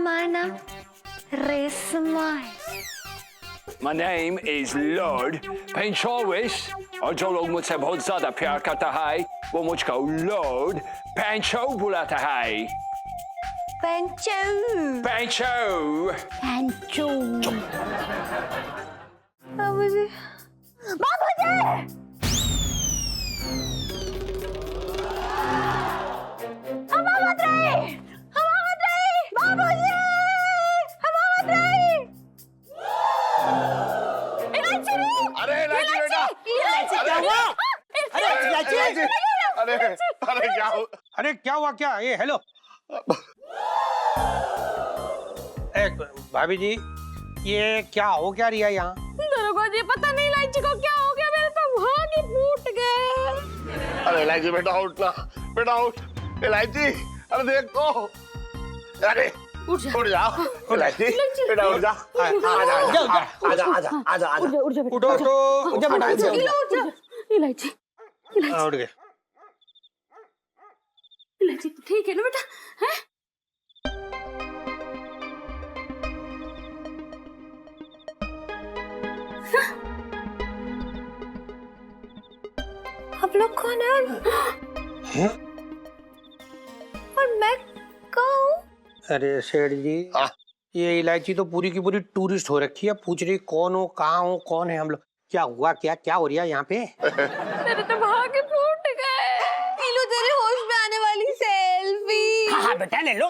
हमारा नाम रेशमा है। My name is Lord Panchovis और जो लोग मुझसे बहुत ज्यादा प्यार करता है वो मुझको लॉर्ड पैंचो बुलाता है। पंचो पैंचो पंचो। बाबूजी बाबूजी हवा मत रही, हवा मत रही, बाबूजी हवा मत रही। इलायची नहीं। अरे इलायची बेटा, इलायची अरे क्या हुआ? इलायची, अरे अरे क्या हो? अरे क्या हुआ क्या? ये हेलो भाभी जी, ये क्या हो क्या रही है यहाँ? दरोगा जी पता नहीं इलायची को क्या हो गया, मेरे तो भाग ही फूट गए। अरे इलायची बेटा उठ ना, बेटा उठ, इलायची, अरे देख तो, अरे उठ जाओ, इलायची बेटा उठ जा, आजा आजा आजा आजा, उठ जा उठो उठो, उठ जा बेटा, उठ जा। इलायची उठ गए। इलायची ठीक है ना बेटा? हैं? आप लोग कौन है? और मैं कौन? अरे सेठ जी, ये इलायची तो पूरी की पूरी टूरिस्ट हो रखी है, पूछ रही कौन हो, कहाँ हो, कौन है हम लोग। क्या हुआ, क्या क्या हो रहा है यहाँ पे? मेरे तो भाग ही फूट गए। नीलू तेरे होश में आने वाली सेल्फी। हाँ बेटा ले लो।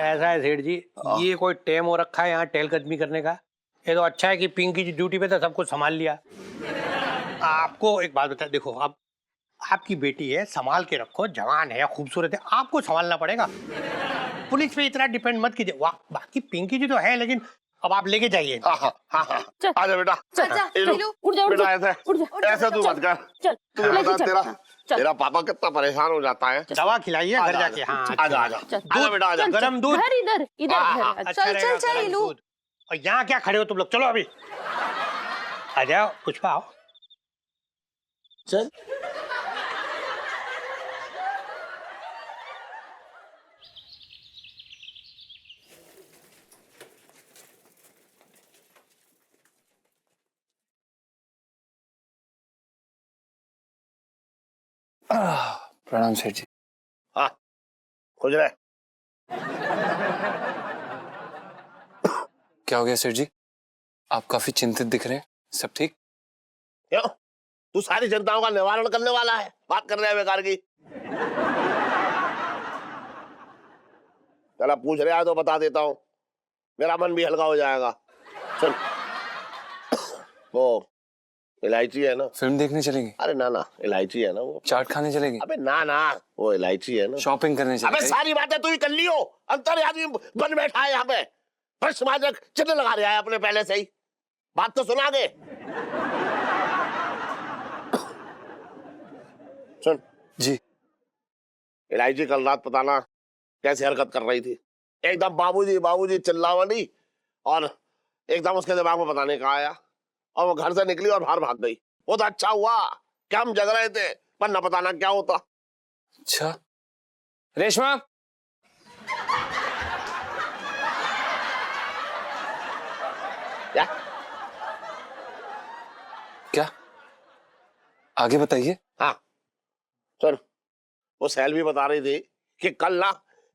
ऐसा है सेठ जी, ये कोई टेम हो रखा है यहाँ टहलकदमी करने का? ये तो अच्छा है कि पिंकी जी ड्यूटी पे था, सब कुछ संभाल लिया। आपको एक बात बता, देखो आप, आपकी बेटी है, संभाल के रखो, जवान है, खूबसूरत है, आपको संभालना पड़ेगा। पुलिस पे इतना डिपेंड मत कीजिए। वाह, बाकी पिंकी जी तो है, लेकिन अब आप लेके जाइए। आजा बेटा, उठ जा बेटा ऐसा तू मत कर, तुझे पता तेरा पापा कितना परेशान हो जाता है। दवा खिलाइए घर जाके। हाँ आजा आजा आजा बेटा आजा, गरम दूध। इधर इधर चल चल चल नीलू। और यहाँ क्या खड़े हो तुम लोग, चलो अभी आ जाओ। पुष्पा आओ, चल प्रणाम सेठ जी। हाँ खुश रहे। क्या हो गया सेठ जी, आप काफी चिंतित दिख रहे हैं, सब ठीक? क्यों, तू सारी जनताओं का निवारण करने वाला है, बात कर रहे हैं बेकार की। चला पूछ रहे हैं तो बता देता हूँ, मेरा मन भी हल्का हो जाएगा। सुन, वो इलायची है ना, फिल्म देखने चलेंगे? अरे ना ना, इलायची है ना वो। चाट खाने चलेंगे? अबे ना ना, वो इलायची है ना। शॉपिंग करने अबे चलेंगे? सारी बातें तू ही कर लियो, अंतर आदमी बन बैठा है यहाँ पे, बस माजक चिन्ह लगा रहा है अपने पहले से ही। बात तो सुना आगे। सुन जी। इलायची कल रात पता ना कैसी हरकत कर रही थी, एकदम बाबूजी बाबूजी चिल्लावनी, और एकदम उसके दिमाग में पता नहीं कहाँ आया, और वो घर से निकली और बाहर भाग गई। वो तो अच्छा हुआ कि हम जग रहे थे, पर न पता ना क्या होता। अच्छा रेशमा, क्या क्या आगे बताइए। हाँ सुन, वो सैल भी बता रही थी कि कल ना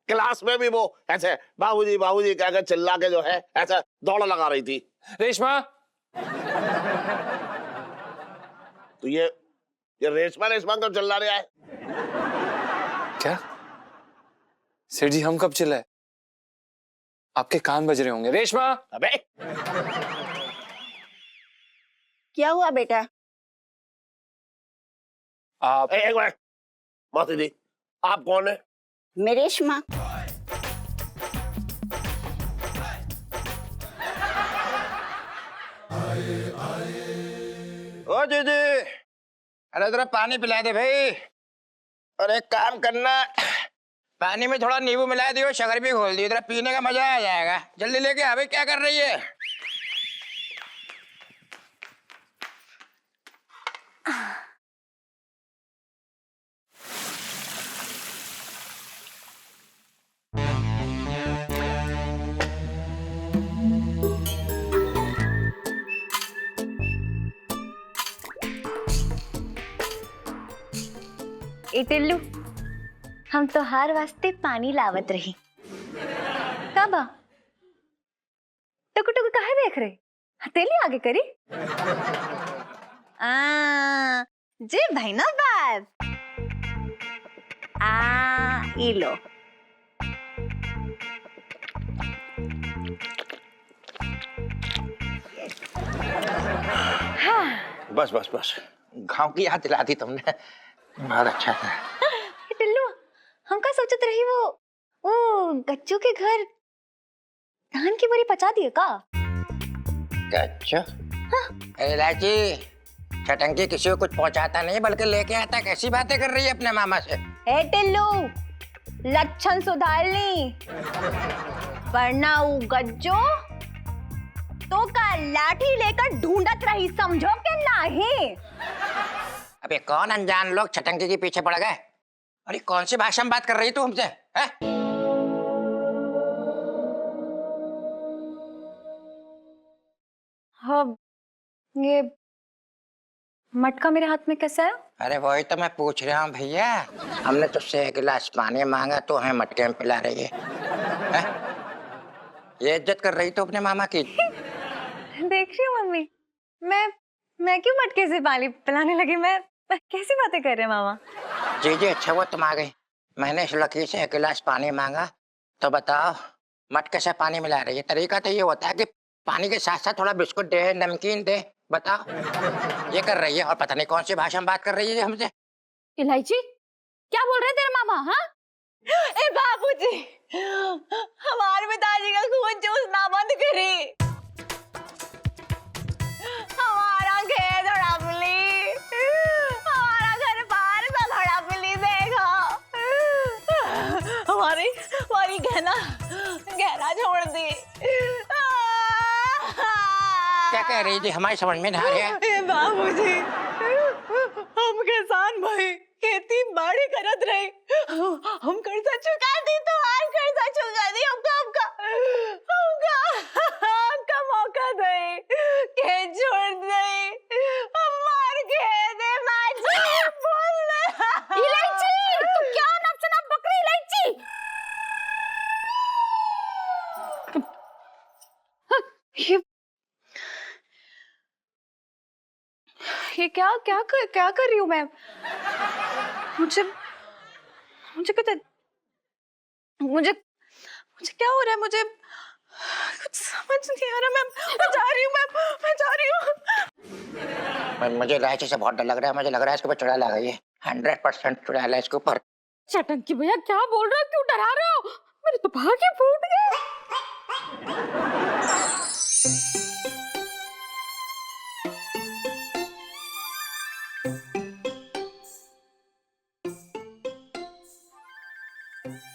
क्लास में भी वो ऐसे बाबूजी बाबूजी कहकर चिल्ला के जो है ऐसे दौड़ लगा रही थी। रेशमा, तो ये रेशमा रेशमा कब चिल्ला रहा है? क्या सेठ जी, हम कब चिल्लाए? आपके कान बज रहे होंगे। रेशमा, अबे क्या हुआ बेटा? आप एक मिनट मासी जी, आप कौन है? मैं रेशमा। ओ दीदी, अरे जरा पानी पिला दे भाई। और एक काम करना, पानी में थोड़ा नींबू मिला दियो, शक्कर भी घोल दियो, जरा पीने का मजा आ जाएगा। जल्दी लेके आ भाई, क्या कर रही है? ए टिल्लू, हम तो हर वास्ते पानी लावत रही। काबा टुकु टुकु काहे देख रहे? हथेली आगे करी। जी भाई ना बात। ई लो। बस बस बस, गांव की याद दिला दी तुमने, बहुत अच्छा था। टिल्लू, हम का सोचत रही वो गच्चू के घर धान की बोरी पचा दिए का? अच्छा। इलायची, छटंकी किसी को कुछ पहुंचाता नहीं बल्कि लेके आता। कैसी बातें कर रही है अपने मामा से? ए टिल्लू, लक्षण सुधार ली, वरना वो गज्जो तो का लाठी लेकर ढूंढत रही, समझो के नहीं? अबे कौन अनजान लोग छटंकी के पीछे पड़ गए? अरे कौन सी भाषा में बात कर रही तू हमसे? हैं? हाँ, ये मटका मेरे हाथ में कैसा है? अरे वही तो मैं पूछ रहा हूँ भैया। हमने तुझसे 1 गिलास पानी मांगा तो हमें मटके में पिला रही है, हैं? ये इज्जत कर रही तो अपने मामा की। देख रही हूँ मम्मी, मैं क्यों मटके से पानी पिलाने लगी? मैं कैसी बातें कर रहे हैं मामा? जी जी, अच्छा हुआ तुम आ गई। मैंने इस लड़की से 1 गिलास पानी मांगा तो बताओ मटके से पानी मिला रही है। तरीका तो ये होता है कि पानी के साथ साथ थोड़ा बिस्कुट दे, नमकीन दे। बताओ, ये कर रही है और पता नहीं कौन सी भाषा में बात कर रही है हमसे। इलायची, क्या बोल रहे हैं तेरा मामा? हाँ, ए बाबूजी, हमारे पिताजी का खून चूसना बंद करी, हमारा खेत हड़प ली, हमारा घर बार सब हड़प ली। देखो, हमारी गहना छोड़ दी। क्या कह रही थी? हमारी समझ में नहीं आ रही है। ए बाबूजी, हम किसान भाई खेती बाड़ी करत रही, हम कर्जा चुका दी तो आज कर्जा चुका दी। हमका मौका दे के छोड़ दे, हमार के दे माजी बोल। इलायची, तू क्या नचना बकरी? इलायची, ये क्या कर रही हूँ मैं? मुझे क्या हो रहा है? मुझे कुछ समझ नहीं आ रहा। मैं जा रही हूँ। मुझे इलायची से बहुत डर लग रहा है। मुझे लग रहा है इसके ऊपर चुड़ैल आ गई है। 100% चुड़ैल है इसके ऊपर। चटंकी भैया, क्या बोल रहे हो? क्यों डरा रहे हो? मेरे तो भागे फूट गए।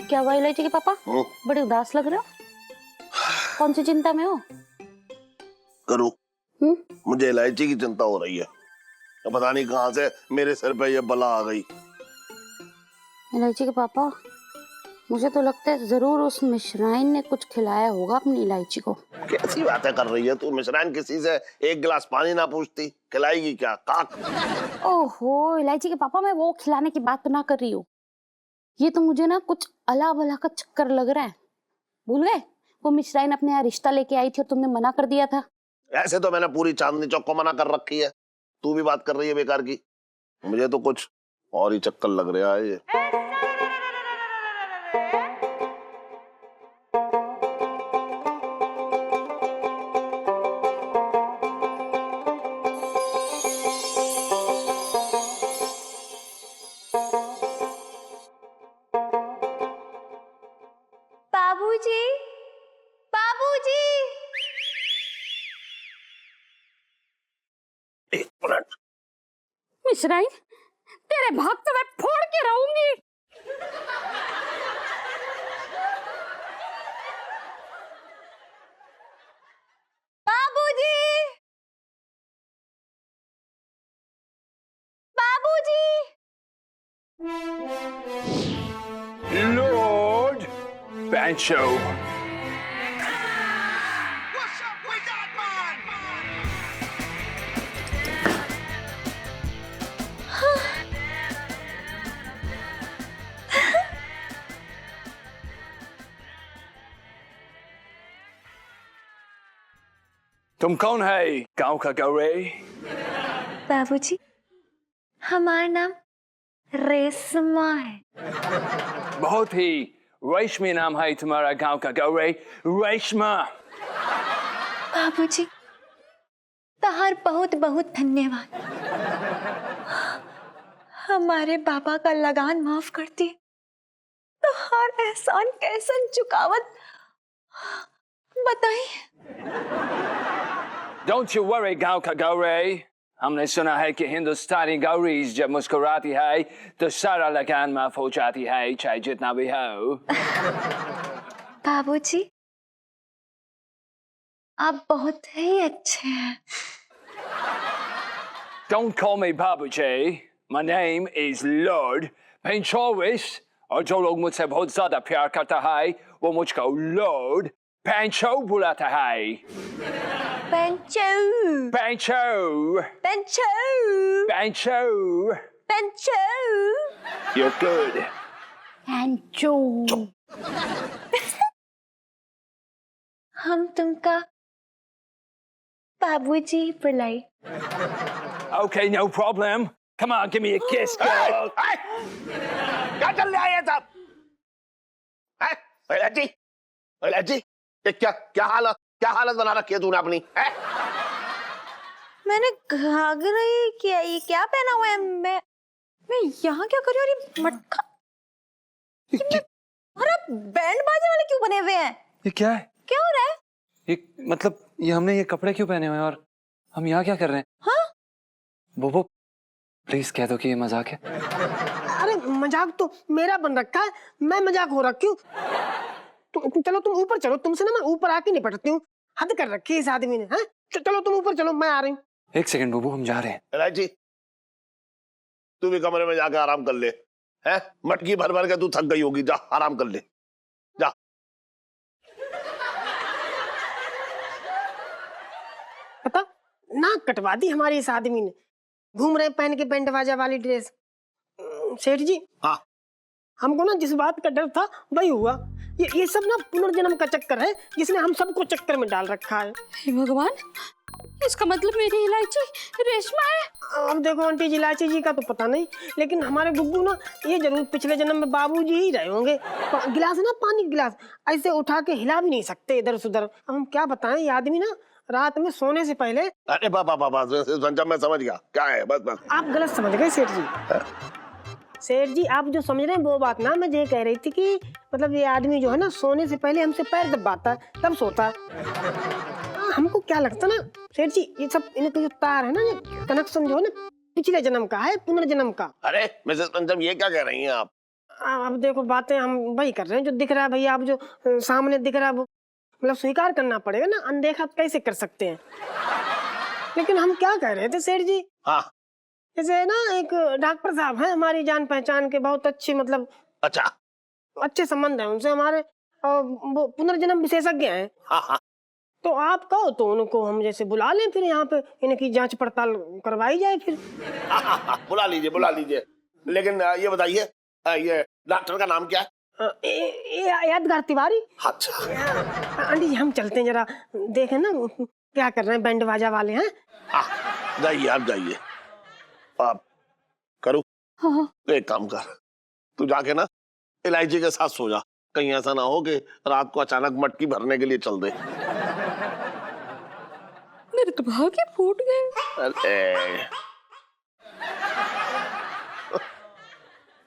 क्या हुआ इलायची के पापा? बड़े उदास लग रहे हो, कौन सी चिंता में हो? करूं? मुझे इलायची की चिंता हो रही है। पता नहीं कहां से मेरे सिर पे ये बला आ गई। इलायची के पापा, मुझे तो लगता है जरूर उस मिश्राइन ने कुछ खिलाया होगा अपनी इलायची को। कैसी बातें कर रही है तू? मिश्राइन किसी से 1 गिलास पानी ना पूछती, खिलाएगी क्या? काक। ओहो इलायची के पापा, मैं वो खिलाने की बात तो ना कर रही हूँ। ये तो मुझे ना कुछ अला बला का चक्कर लग रहा है। भूल गए वो मिश्राइन अपने यहाँ रिश्ता लेके आई थी और तुमने मना कर दिया था? ऐसे तो मैंने पूरी चांदनी चौक को मना कर रखी है, तू भी बात कर रही है बेकार की। मुझे तो कुछ और ही चक्कर लग रहा है ये। बाबूजी, बाबूजी। 1 मिनट। मिश्राइन, तेरे भाग तो मैं फोड़ के रहूंगी। बाबूजी, बाबूजी। Lord Pancho. तुम कौन है गांव का गौरे? बाबूजी, हमारा नाम रेशमा है। बहुत ही रेशमी नाम है तुम्हारा गांव का गौरे, रेशमा। बाबूजी, तहार बहुत बहुत धन्यवाद। हमारे बाबा का लगान माफ करती तो हर एहसान कैसन चुकावत बताई। Don't you worry गांव का गौरे, हमने सुना है कि हिंदुस्तानी गौरीज जब मुस्कुराती है तो सारा लगान माफ हो जाती है, चाहे जितना भी हो। बाबूजी, आप बहुत ही अच्छे हैं। Don't call me बाबूजी, my name is Lord Panchowis, और जो लोग मुझसे बहुत ज्यादा प्यार करता है वो मुझको लॉर्ड पैंचो बुलाता है। पेंचो पैंचो, पेंचो पैंचो। पेंचो You're good. पेंचो। हम तुमका बाबूजी बुलाई। Okay, no problem. Come on, give me a kiss, girl. क्या चल रहा है ये सब? लज्जी, ये क्या हालत बना रखी है तूने अपनी? मैंने घाघरा ही किया, ये क्या पहना हुआ है? मैं यहाँ क्या कर रही हूँ? और ये मटका, और आप बैंड बाजे वाले क्यों बने हुए हैं? ये क्या है? क्या हो रहा है? ये मतलब ये हमने ये कपड़े क्यों पहने हुए हैं और हम यहाँ क्या कर रहे हैं? हाँ? बोबो प्लीज कह दो कि ये मजाक है। अरे मजाक तो मेरा बन रखा है, मैं मजाक हो रखी हूँ। चलो तुम ऊपर चलो, तुमसे ना मैं ऊपर आके निपटती हूँ। हद कर रखी है इस आदमी ने। हाँ चलो तुम ऊपर चलो, मैं आ रही हूँ। एक सेकंड बोबो, हम जा रहे हैं। इलायची, तू भी कमरे में जाकर आराम कर ले। हैं? मटकी भर भर के तू थक गई होगी, जा आराम कर ले, जा। पता नाक कटवा दी हमारी इस आदमी ने। घूम रहे पहन के बैंड बाजा वाली ड्रेस। सेठ जी, हाँ हमको ना जिस बात का डर था वही हुआ। ये सब ना पुनर्जन्म का चक्कर है जिसने हम सबको चक्कर में डाल रखा है। हे भगवान, इसका मतलब मेरी इलायची रेशमा है। अब देखो आंटी जी, इलायची जी का तो पता नहीं, लेकिन हमारे गुग्गू ना ये जरूर पिछले जन्म में बाबूजी ही रहे होंगे। गिलास है ना, पानी गिलास ऐसे उठा के हिला भी नहीं सकते इधर से उधर। अब हम क्या बताएं, ये आदमी ना रात में सोने से पहले। अरे बाबा जब मैं समझ गया क्या है, बस आप गलत समझ गए सेठ जी। सेठ जी आप जो समझ रहे हैं वो बात ना, मैं ये कह रही थी कि मतलब ये आदमी जो है ना सोने से पहले हमसे पैर दबाता है तब सोता है। हमको क्या लगता ना सेठ जी, ये सब इनके जो तार है ना, ये कनेक्शन जो है ना पिछले जन्म का है, पुनर्जन्म का। अरे मिसेस पंचम, ये क्या कह रही हैं आप? अब देखो बातें हम वही कर रहे हैं जो दिख रहा है भैया। आप जो सामने दिख रहा है वो मतलब स्वीकार करना पड़ेगा ना, अनदेखा कैसे कर सकते हैं। लेकिन हम क्या कह रहे थे सेठ जी, हाँ जैसे ना एक डॉक्टर साहब हैं हमारी जान पहचान के, बहुत अच्छी मतलब अच्छा, अच्छे संबंध है उनसे हमारे, और वो पुनर्जन्म विशेषज्ञ हैं। हाँ तो आप कहो तो उनको हम जैसे बुला लें, फिर यहाँ पे इनकी जांच पड़ताल करवाई जाए फिर। हाँ, बुला लीजिए। लेकिन ये बताइए, ये डॉक्टर का नाम क्या है? यादगार तिवारी। अच्छा आंटी जी हम चलते हैं, जरा देखें ना क्या कर रहे हैं बैंड बाजा वाले हैं। हाँ, जाइए आप जाइए। आप करो, एक काम कर, तू जाके ना इलायची के साथ सो जा, कहीं ऐसा ना हो कि रात को अचानक मटकी भरने के लिए चल दे। मेरे तो भागे फूट गए। अरे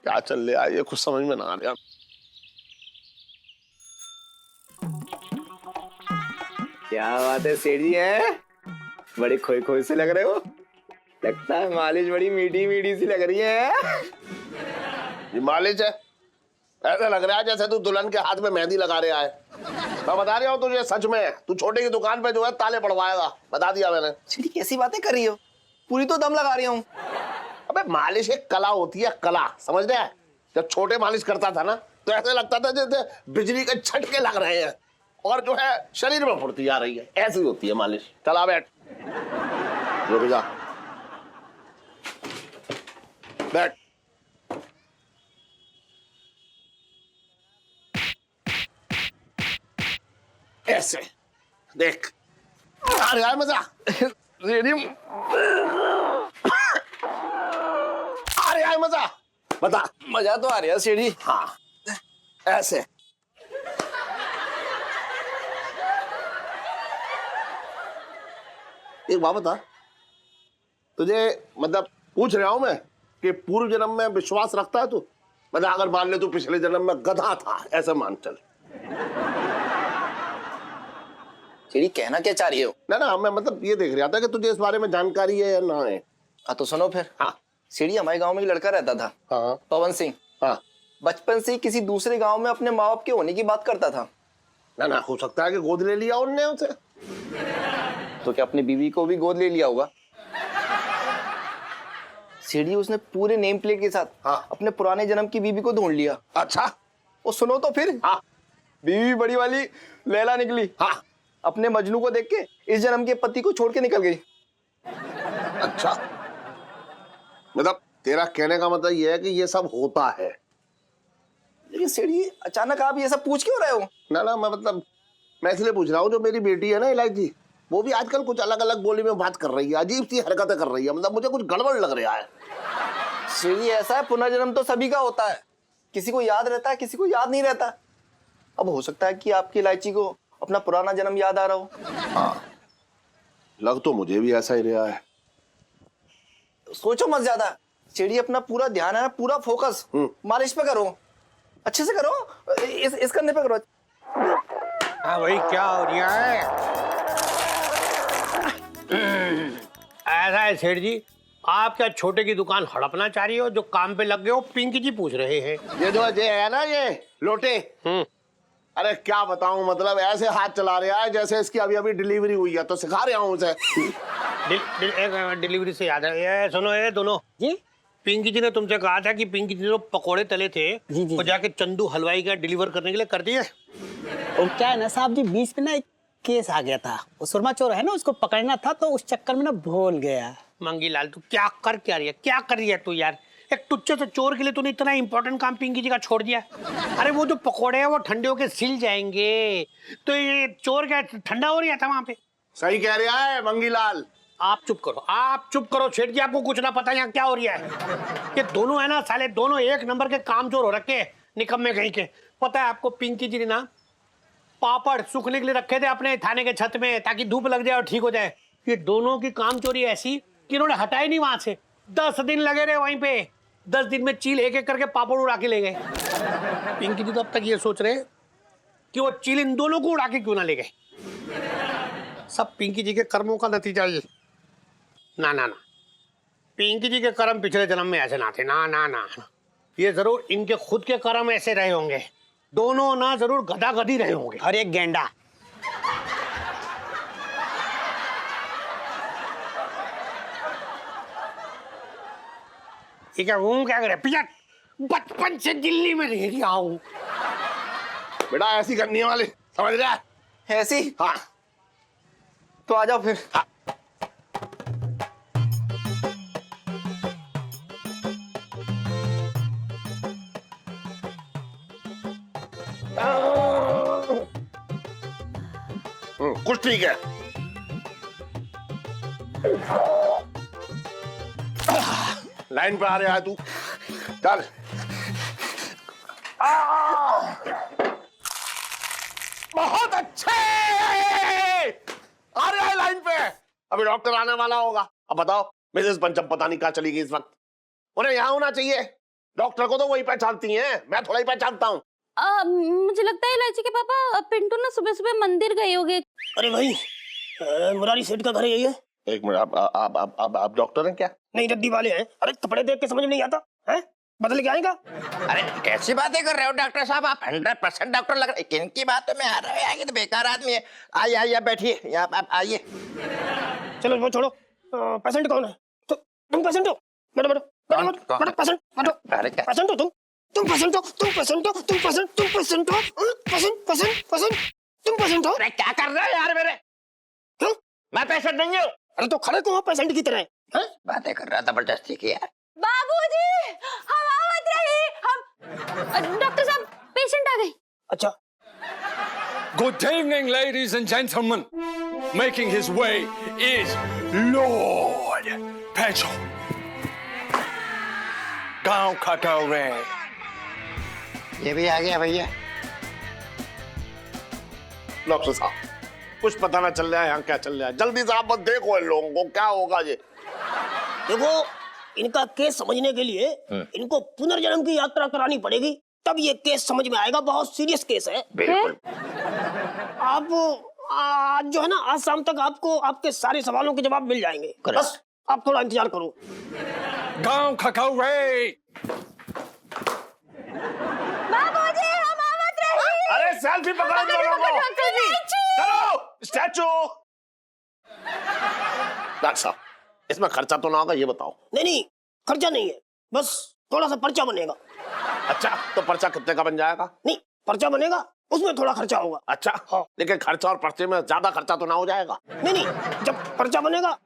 क्या चल रहा है, ये कुछ समझ में ना आ रहा। क्या बात है सेठ जी, है बड़े खोए खोए से लग रहे हो। लगता है मालिश बड़ी मीठी मीठी सी लग रही है। ये मालिश है? ऐसा लग रहा है जैसे तू दुल्हन के हाथ में मेहंदी लगा रहा है। मैं बता रहा हूँ तुझे, सच में तू छोटे की दुकान पे जो है ताले पड़वाएगा, बता दिया मैंने। सेठ कैसी बातें कर रही हो, पूरी तो दम लगा रही हूँ। अबे मालिश एक कला होती है, कला, समझ रहे हैं? जब छोटे मालिश करता था ना तो ऐसे लगता था जैसे बिजली के झटके लग रहे हैं और जो है शरीर में फुर्ती आ रही है, ऐसी होती है मालिश। चला बैठ, रुक जा, बैठ। ऐसे देख, अरे यार मजा रेडी अरे यार मजा बता। मजा तो आ रहा है सीढ़ी। हाँ ऐसे एक बात बता, तुझे मतलब पूछ रहा हूं मैं कि पूर्व जन्म में विश्वास रखता है तू? मतलब अगर मान ले तू पिछले जन्म में गधा था, ऐसा मान चल। सीढ़ी कहना क्या चाह रही हो? ना मैं मतलब ये देख रहा था कि तुझे इस बारे में जानकारी है या ना है। हाँ तो सुनो फिर। हाँ सीढ़ी, हमारे गांव में एक लड़का रहता था, हाँ पवन सिंह। हाँ बचपन से ही किसी दूसरे गांव में अपने माँ बाप के होने की बात करता था। ना हो सकता है कि गोद ले लिया उनने उसे। तो क्या अपनी बीवी को भी गोद ले लिया होगा? सीढ़ी, उसने पूरे नेम प्लेट के साथ हाँ। अपने पुराने जन्म की बीवी को ढूंढ लिया। अच्छा वो सुनो तो फिर। हाँ बीवी बड़ी वाली लैला निकली। हाँ अपने मजनू को देख के इस जन्म के पति को छोड़ के निकल गई। अच्छा, मतलब तेरा कहने का मतलब ये है कि ये सब होता है। लेकिन सीढ़ी, अचानक आप ये सब पूछ क्यों रहे हो? ना मैं मतलब मैं इसलिए पूछ रहा हूँ, जो मेरी बेटी है ना इलायची, वो भी आजकल कुछ अलग अलग बोली में बात कर रही है, अजीब सी हरकतें कर रही है, मतलब मुझे कुछ गड़बड़ लग रहा है। सीढ़ी, ऐसा है, पुनर्जन्म तो सभी का होता है। किसी को याद रहता है, किसी को याद नहीं रहता। अब हो सकता है कि आपकी इलायची को अपना पुराना जन्म याद आ रहा हो। हाँ लग तो मुझे भी ऐसा ही रहा है। सोचो मत ज्यादा। सीढ़ी, अपना पूरा ध्यान है ना, पूरा फोकस मालिश पे करो, अच्छे से करो, इस कंधे पे करो। हाँ भाई, क्या हो रहा है? ऐसा है सेठ जी, आप क्या छोटे की दुकान हड़पना चाह रही हो? जो काम पे लग गए हो पिंकी जी पूछ रहे हैं। ये जो है ना ये लोटे, अरे क्या बताऊं, मतलब ऐसे हाथ चला रहा है जैसे इसकी अभी अभी डिलीवरी हुई है, तो सिखा रहा हूँ उसे। डिलीवरी से याद है, ये सुनो, ये दोनों जी, पिंकी जी ने तुमसे कहा था कि पिंकी जी जो पकोड़े तले थे वो जाके चंदू हलवाई का डिलीवर करने के लिए कर दिए। और क्या है ना साहब जी, बीच में ना एक केस आ गया था, वो सुरमा चोर है ना, उसको पकड़ना था, तो उस चक्कर में ना भूल गया। मंगीलाल, तू क्या कर रही है तू यार? एक टुच्चे से चोर के लिए तूने इतना इंपॉर्टेंट काम पिंकी जी का छोड़ दिया। अरे वो जो पकोड़े हैं वो ठंडे होके सिल जाएंगे, तो ये चोर क्या ठंडा हो रहा था वहां पे? सही कह रहा है मंगीलाल। आप चुप करो सेठ जी, आपको कुछ ना पता यहाँ क्या हो रहा है। ये दोनों है ना साले, दोनों एक नंबर के कामचोर हो रखे, निकम्मे कहीं के। पता है आपको, पिंकी जी ने ना पापड़ सूखने के लिए रखे थे अपने थाने के छत में, ताकि धूप लग जाए और ठीक हो जाए। ये दोनों की कामचोरी ऐसी कि इन्होंने हटाई नहीं वहां से। 10 दिन लगे रहे वहीं पे। 10 दिन में चील एक एक करके पापड़ उड़ा के ले गए। पिंकी जी तो अब तक ये सोच रहे कि वो चील इन दोनों को उड़ा के क्यों ना ले गए। सब पिंकी जी के कर्मों का नतीजा ये। ना पिंकी जी के कर्म पिछले जन्म में ऐसे ना थे। ना ये जरूर इनके खुद के कर्म ऐसे रहे होंगे। दोनों ना जरूर गधा गधी रहे होंगे। और एक गेंडा। ये क्या घूम क्या करे पिया? बचपन से दिल्ली में रह रहा हूँ। बेटा ऐसी करनी है वाली, समझ रहा है? ऐसी? हाँ तो आ जाओ फिर। हाँ। कुछ ठीक है। लाइन पे आ रहा है तू, चल। बहुत अच्छे, आ रहा है लाइन पे। अभी डॉक्टर आने वाला होगा। अब बताओ मिसेस पंचम पता नहीं कहाँ चली गई इस वक्त। उन्हें यहाँ होना चाहिए। डॉक्टर को तो वही पहचानती हैं, मैं थोड़ा ही पहचानता हूँ। मुझे लगता है इलायची के पापा पिंटू ना सुबह सुबह मंदिर गए होंगे। अरे भाई, मुरारी सेठ का घर यही है। एक मिनट, आप डॉक्टर हैं क्या? नहीं, रद्दी वाले हैं। अरे कपड़े देख के समझ नहीं आता है, बदल के आएगा। अरे कैसी बातें कर रहे हो डॉक्टर साहब, आप 100% डॉक्टर लग रहे हैं। किनकी बातों में आ रहे हो? आगे तो बेकार आदमी है। आइए बैठिए, यहाँ आप आइए। चलो वो छोड़ो, पेशेंट कौन है? तो तुम पेशेंट हो? बैठो पेशेंट, पेशेंट हो तुम पेशेंट हो, तुम पेशेंट हो। अरे क्या कर रहे हो यार मेरे? क्यों? मैं पेशेंट नहीं हूँ। अरे तो खड़े क्यों हो पेशेंट की तरह? हैं? बातें कर रहा जबरदस्ती की यार। बाबूजी, हम आवत रही। हम डॉक्टर साहब, पेशेंट आ गई। अच्छा, Good evening, ladies and gentlemen. making his way is Lord Pancho. गांव का गौरे। ये भी आ गया भैया। डॉक्टर साहब, कुछ पता ना चल रहा है यहाँ क्या चल रहा है। जल्दी से आप बस देखो इन लोगों को क्या होगा ये। देखो, इनका केस समझने के लिए इनको पुनर्जन्म की यात्रा करानी पड़ेगी, तब ये केस समझ में आएगा। बहुत सीरियस केस है। बिल्कुल। आप आज जो है ना, आज शाम तक आपको आपके सारे सवालों के जवाब मिल जाएंगे। बस आप थोड़ा इंतजार करो। गांव का गौरे। बाबूजी, हम आवत रही। अरे सेल्फी पकड़ो दोनों को। चलो स्टैचू। डॉक्टर साहब, इसमें खर्चा तो ना होगा ये बताओ। नहीं, खर्चा नहीं है, बस थोड़ा सा पर्चा बनेगा। अच्छा, तो पर्चा कितने का बन जाएगा? नहीं, पर्चा बनेगा, उसमें थोड़ा खर्चा होगा। अच्छा, हाँ। लेकिन खर्चा और पर्चे में ज्यादा खर्चा तो ना हो जाएगा? नहीं, जब पर्चा बनेगा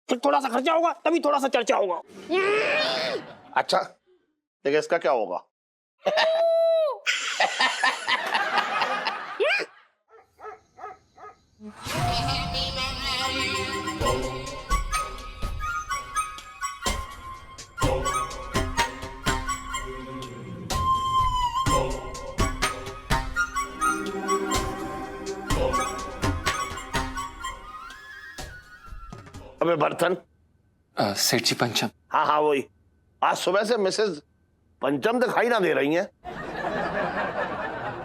फिर थोड़ा सा खर्चा होगा, तभी थोड़ा सा चर्चा होगा। अच्छा, लेकिन इसका क्या होगा? अबे बर्तन। सेठ जी पंचम। हाँ हाँ वही। आज सुबह से मिसेज पंचम दिखाई ना दे रही हैं।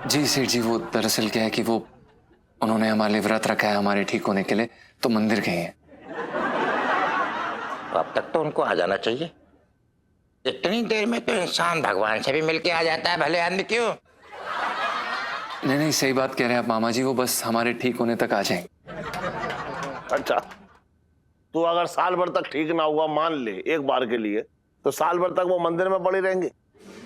जी सेठ जी, वो दरअसल क्या है कि वो उन्होंने हमारे लिए व्रत रखा है हमारे ठीक होने के लिए, तो मंदिर गए हैं। अब तक तो उनको आ जाना चाहिए। इतनी देर में तो इंसान भगवान से भी मिलके आ जाता है, भले आदमी क्यों? नहीं, सही बात कह रहे हैं आप मामा जी, वो बस हमारे ठीक होने तक आ जाएंगे। अच्छा, तू अगर साल भर तक ठीक ना हुआ मान ले एक बार के लिए, तो साल भर तक वो मंदिर में पड़ी रहेंगी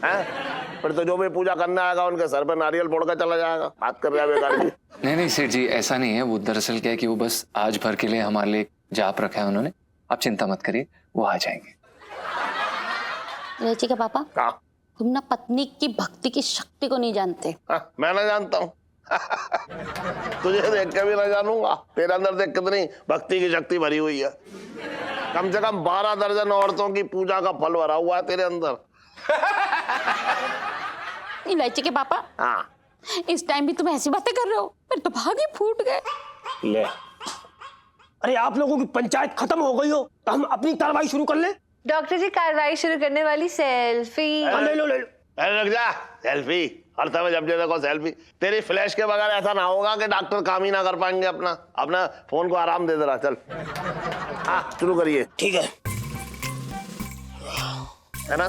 हैं? फिर तो जो भी पूजा करने आएगा उनके सर पे नारियल फोड़ कर चला जाएगा। बात कर रहा है बेकार की। नहीं सेठ जी, ऐसा नहीं है। वो दरअसल क्या है कि वो बस आज भर के लिए हमारे लिए जाप रखा है उन्होंने। आप चिंता मत करिए, वो आ जाएंगे। इलायची के पापा, हाँ तुम ना पत्नी की भक्ति की शक्ति को नहीं जानते। हाँ, मैं ना जानता हूँ। तुझे देख के भी ना जानूंगा। तेरे अंदर देख कितनी भक्ति की शक्ति भरी हुई है। कम से कम 12 दर्जन औरतों की पूजा का फल भरा हुआ है तेरे अंदर। इलायची के पापा, हाँ, इस टाइम भी तुम ऐसी बातें कर रहे हो? मेरे तो भाग ही फूट गए। ले। अरे आप लोगों की पंचायत खत्म हो गई हो तो हम अपनी कार्रवाई शुरू कर ले। डॉक्टर जी, कार्रवाई शुरू करने वाली सेल्फी। ले लो। अरे रुक जा, सेल्फी हर समय जब देखो सेल्फी। तेरी फ्लैश के बगैर ऐसा ना होगा कि डॉक्टर काम ही ना कर पाएंगे। अपना फोन को आराम दे रहा। चल हाँ, शुरू करिए। ठीक है ना?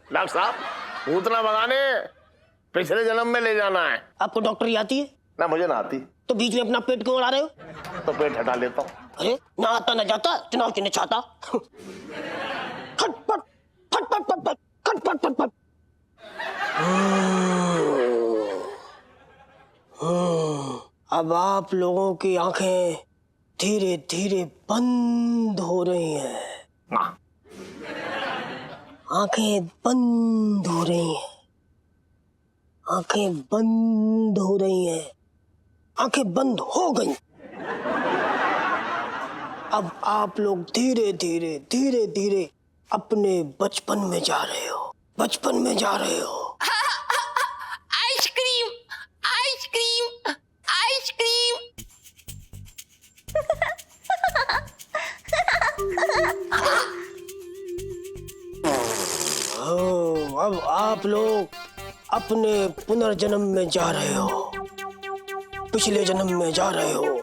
डॉक्टर साहब, भूतना भगाने पिछले जन्म में ले जाना है। आपको डॉक्टरी आती है? ना, मुझे ना आती। तो बीच में अपना पेट क्यों उड़ा रहे हो? तो पेट हटा लेता हूँ। अरे ना आता ना जाता, चुनाव चिन्ह छाता। खटपट खटपट खटपट खटपट खटपट। अब आप लोगों की आंखें धीरे धीरे बंद हो रही हैं। आंखें बंद हो रही हैं। आंखें बंद हो रही हैं। आंखें बंद हो गई। अब आप लोग धीरे धीरे धीरे धीरे अपने बचपन में जा रहे हो। बचपन में जा रहे हो। Ice cream, ice cream, ice cream. अब आप लोग अपने पुनर्जन्म में जा रहे हो। पिछले जन्म में जा रहे हो।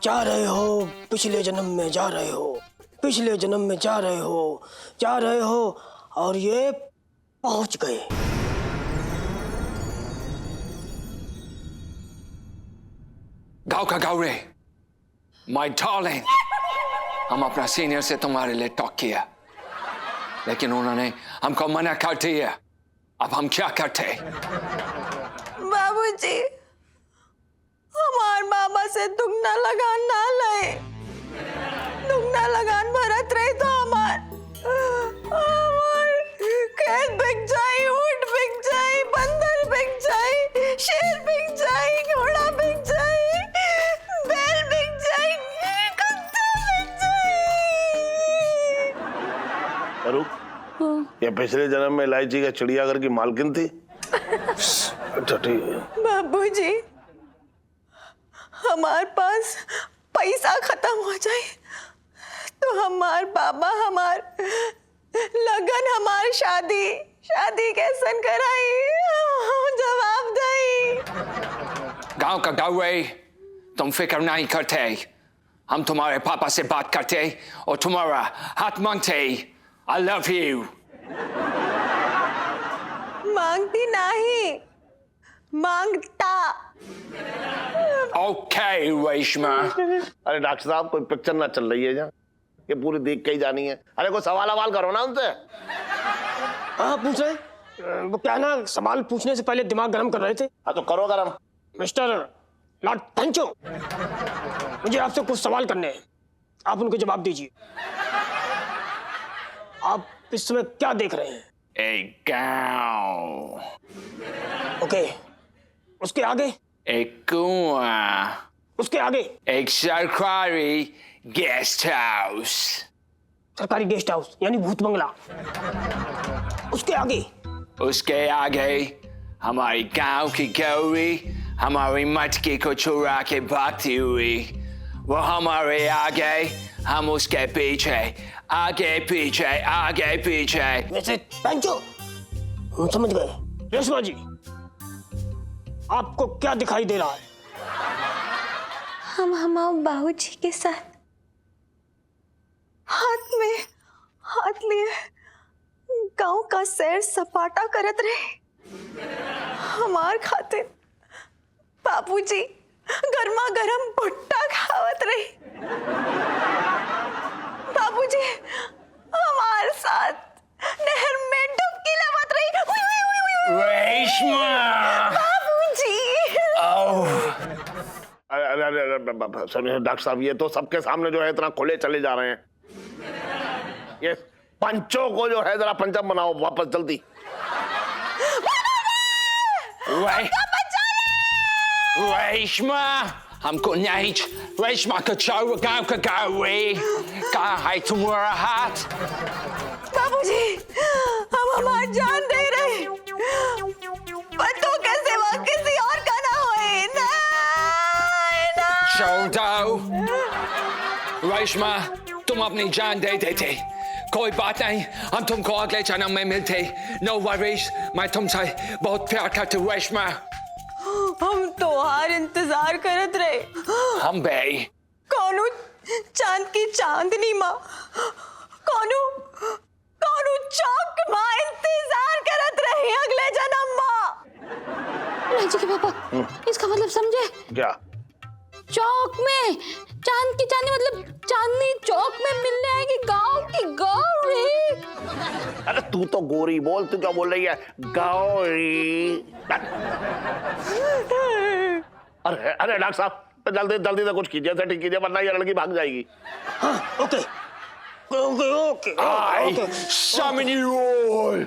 जा रहे हो, पिछले जन्म में जा रहे हो। पिछले जन्म में जा रहे हो। जा रहे हो और ये पहुंच गए। गाँव का गौरे, माय डार्लिंग, हम अपना सीनियर से तुम्हारे लिए टॉक किया, लेकिन उन्होंने हमको मना कर दिया। अब हम क्या करते? बाबूजी, हमार मामा से दुगना लगान ना लए। दुगना लगान भरत रहे तो हमार ये पिछले जन्म में इलायची का चिड़ियाघर की मालकिन थी। अच्छा ठीक है। बाबूजी, हमारे पास पैसा खत्म हो जाए तो हमार बाबा हमार लगन हमार शादी कैसन कराई, जवाब दई। गांव का गौरे, तुम फिक्र नहीं करते। हम तुम्हारे पापा से बात करते और तुम्हारा हाथ मांगते। I love you. मांगती नहीं, मांगता। ओके रेशमा। अरे डॉक्टर साहब, कोई पिक्चर ना चल रही है जहाँ, ये पूरी देख के ही जानी है। अरे कोई सवाल करो ना उनसे। हाँ पूछ रहे। वो क्या ना, सवाल पूछने से पहले दिमाग गर्म कर रहे थे। हाँ तो करो गरम। मिस्टर लॉर्ड पेंचो, मुझे आपसे कुछ सवाल करने हैं, आप उनके जवाब दीजिए। आप इस समय क्या देख रहे हैं? एक गांव, ओके, उसके आगे? एक कुआं, उसके आगे? एक सरकारी गेस्ट हाउस। सरकारी गेस्ट हाउस यानी भूत बंगला। उसके आगे? उसके आगे हमारी गांव की गौरी हमारी मटकी को चुरा के भागती हुई। वो हमारे आगे, हम उसके पीछे, आगे पीछे आगे पीछे। वैसे पेंचो, हम समझ गए। रेशमा जी, आपको क्या दिखाई दे रहा है? हम हमारे बाबूजी के साथ हाथ में हाथ लिए गांव का सैर सपाटा करत रहे। हमार खातिर बाबूजी गर्मा गर्म भुट्टा खावत रहे। बाबूजी हमारे साथ नहर में डुबकी लगावत रही। उई, उई, उई, उई, उई। रेशमा। बाबूजी। अरे डॉक्टर साहब, ये तो सबके सामने जो है इतना खुले चले जा रहे हैं। ये पंचों को जो है जरा पंचम बनाओ वापस जल्दी। रेशमा, हमको नहीं। रेशमा का चौरा गांव का गौरी, कहाँ है तुम्हारा हाथ? बाबूजी, हम हमारी जान दे रहे, बच्चों के सिवा किसी और का ना होए। छोड़ दो रेशमा, तुम अपनी जान दे देते। कोई बात नहीं, हम तुमको अगले जन्म में मिलते। नो वरीज, मैं तुमसे बहुत प्यार करती हूँ रेशमा। हम तो हर इंतजार करत रहे। हम बे कौनो चांद की चांदनी माँ, कौनो चौक माँ इंतजार करत रहे अगले जन्म माँ। इलायची के पापा, इसका मतलब समझे? क्या? चौक में चांद की चांदनी, मतलब चांदनी चौक में मिलने आएगी गांव की गौरी। अरे तू तो गोरी बोल, तू क्या बोल रही है? गौरी। अरे अरे डॉक्टर साहब, जल्दी जल्दी से कुछ कीजिए, सेटिंग कीजिए, वरना ये लड़की भाग जाएगी। हाँ, okay okay okay I okay. summon you all।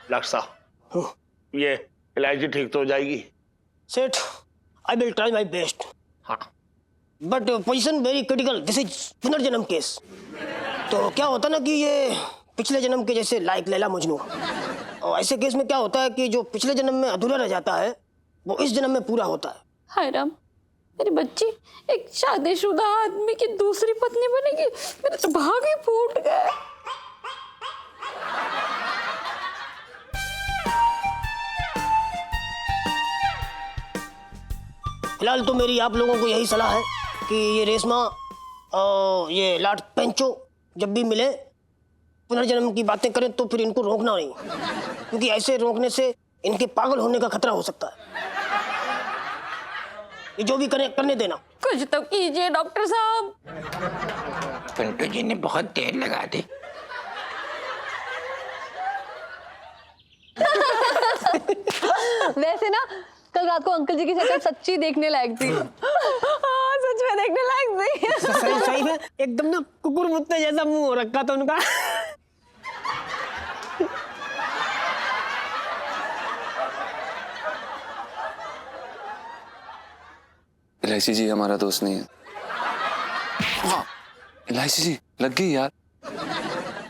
Doctor साहब, ये इलायची ठीक तो हो जाएगी? सेठ, I will try my best. हाँ। But position very critical, this is पुनर्जन्म केस। तो क्या होता ना कि ये पिछले जन्म के जैसे लाइक लैला मजनू, और ऐसे केस में क्या होता है कि जो पिछले जन्म में अधूरा रह जाता है वो इस जन्म में पूरा होता है। हाय राम, मेरी बच्ची एक शादीशुदा आदमी की दूसरी पत्नी बनेगी। मेरे तो भाग ही फूट गए। फिलहाल तो मेरी आप लोगों को यही सलाह है कि ये रेशमा और ये लॉर्ड पेंचो जब भी मिले पुनर्जन्म की बातें करें तो फिर इनको रोकना नहीं, क्योंकि ऐसे रोकने से इनके पागल होने का खतरा हो सकता है। ये जो भी करें करने देना। कुछ तो कीजिए डॉक्टर साहब। पिंटू जी ने बहुत देर लगा दी। वैसे ना कल रात को अंकल जी की शक्ल सच्ची देखने लायक थी। हाँ, सच में देखने लायक थी। सही सही में एकदम ना कुकुर मुत्ते जैसा मुंह हो रखा था उनका। इलायची जी हमारा दोस्त नहीं है। इलायची जी लग गई यार।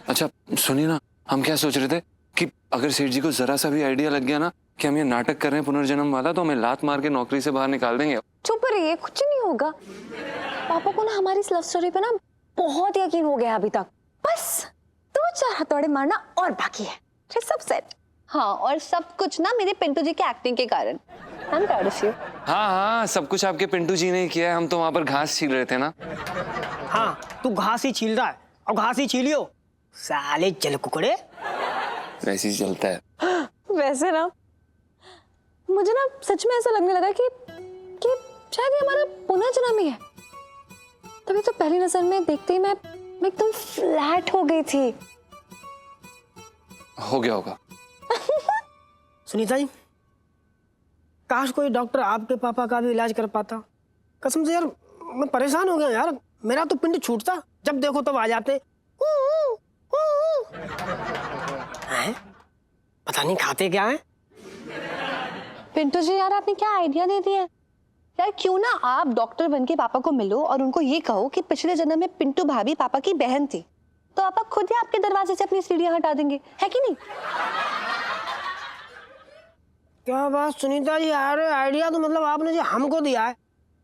अच्छा सुनिए ना, हम क्या सोच रहे थे कि अगर सेठ जी को जरा सा भी आइडिया लग गया ना कि हम ये नाटक कर रहे हैं पुनर्जन्म वाला, तो हमें लात मार के नौकरी से बाहर निकाल देंगे। चुप रहिए, कुछ नहीं होगा। पापा को ना हमारी इस लव स्टोरी पे ना बहुत यकीन हो गया अभी तक। बस 2-4 हथौड़े मारना और बाकी है, फिर सब सेट। हाँ, और सब कुछ ना मेरे पिंटू जी के एक्टिंग के कारण। I'm proud of you। हाँ, सब कुछ आपके पिंटू जी ने किया है, हम तो वहां पर घास छील रहे थे ना। हाँ, तू घास ही छील रहा है और घास ही छीलियो साले जल कुकड़े। वैसे ही चलता है। वैसे ना मुझे ना सच में ऐसा लगने लगा कि शायद ये हमारा पुनर्जन्म ही है। तभी तो पहली नजर में देखते ही मैं एकदम फ्लैट हो गई थी। हो गया होगा। सुनीता जी, काश कोई डॉक्टर आपके पापा का भी इलाज कर पाता। कसम से यार मैं परेशान हो गया यार, मेरा तो पिंड छूटता, जब देखो तब आ जाते। हैं? पता नहीं खाते क्या है। पिंटू जी यार, आपने क्या आइडिया दे दिया यार। क्यों ना आप डॉक्टर बन के पापा को मिलो और उनको ये कहो कि पिछले जन्म में पिंटू भाभी पापा की बहन थी, तो पापा खुद ही आपके दरवाजे से अपनी सीढ़ियां हटा देंगे, है कि नहीं? क्या बात सुनीता जी, अरे आइडिया तो मतलब आपने जो हमको दिया है।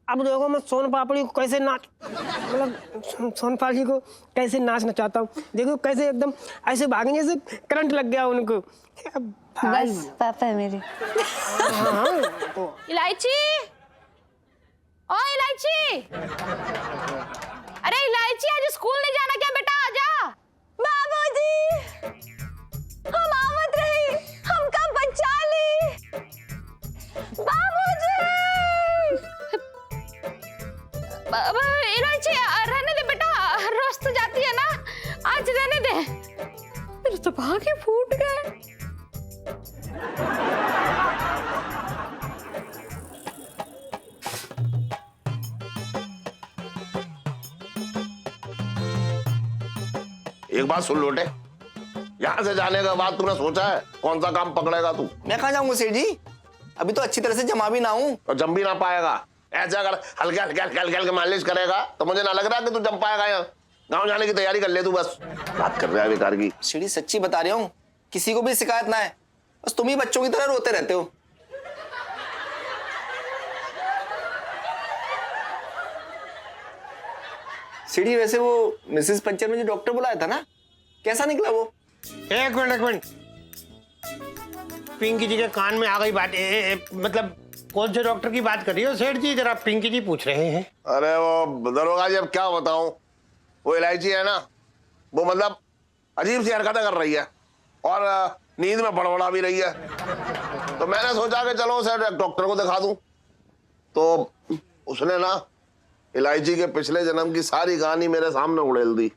अब देखो मैं सोन पापड़ी को कैसे नाच, मतलब सोन पापड़ी को कैसे नाचना चाहता हूँ। देखो कैसे एकदम ऐसे भागेंगे जैसे करंट लग गया उनको। बस पापा है मेरे। इलायची, ओ इलायची, अरे इलायची आज स्कूल नहीं जाना क्या बेटा? आजा। बाबूजी, हम आवत रहे, हमका बचा ली। बाबूजी, इलायची रहने दे बेटा, रोज तो जाती है ना, आज रहने दे। मेरे तो भाग ही फूट गए। एक बात सुन लोटे, यहाँ से जाने के बाद तूने सोचा है कौन सा काम पकड़ेगा तू? मैं कहाँ जाऊंगा सेठ जी, अभी तो अच्छी तरह से जमा भी ना हूँ। और जम भी ना पाएगा। ऐसे अगर हल्के हल्के हल्के हल्के हल्के मालिश करेगा तो मुझे ना लग रहा कि तू जम पाएगा। यहाँ गाँव जाने की तैयारी कर ले तू, बस बात कर रहा है बेकार की। सीढ़ी सच्ची बता रही हूँ, किसी को भी शिकायत ना है, बस तुम ही बच्चों की तरह रोते रहते हो। सीढ़ी वैसे वो मिसेस पंचर में जो डॉक्टर बुलाया था ना, कैसा निकला वो? एक मिनट, पिंकी जी के कान में आ गई बात। मतलब कौन से डॉक्टर की बात कर रही हो सेठ जी? जरा पिंकी जी पूछ रहे हैं। अरे वो दरोगा जी, अब क्या बताऊं, वो इलायची है ना, वो मतलब अजीब सी हरकतें कर रही है और नींद में बड़बड़ा भी रही है। तो मैंने सोचा कि चलो उसे डॉक्टर को दिखा दूं। तो उसने ना इलायची के पिछले जन्म की सारी कहानी मेरे सामने उड़ेल दी।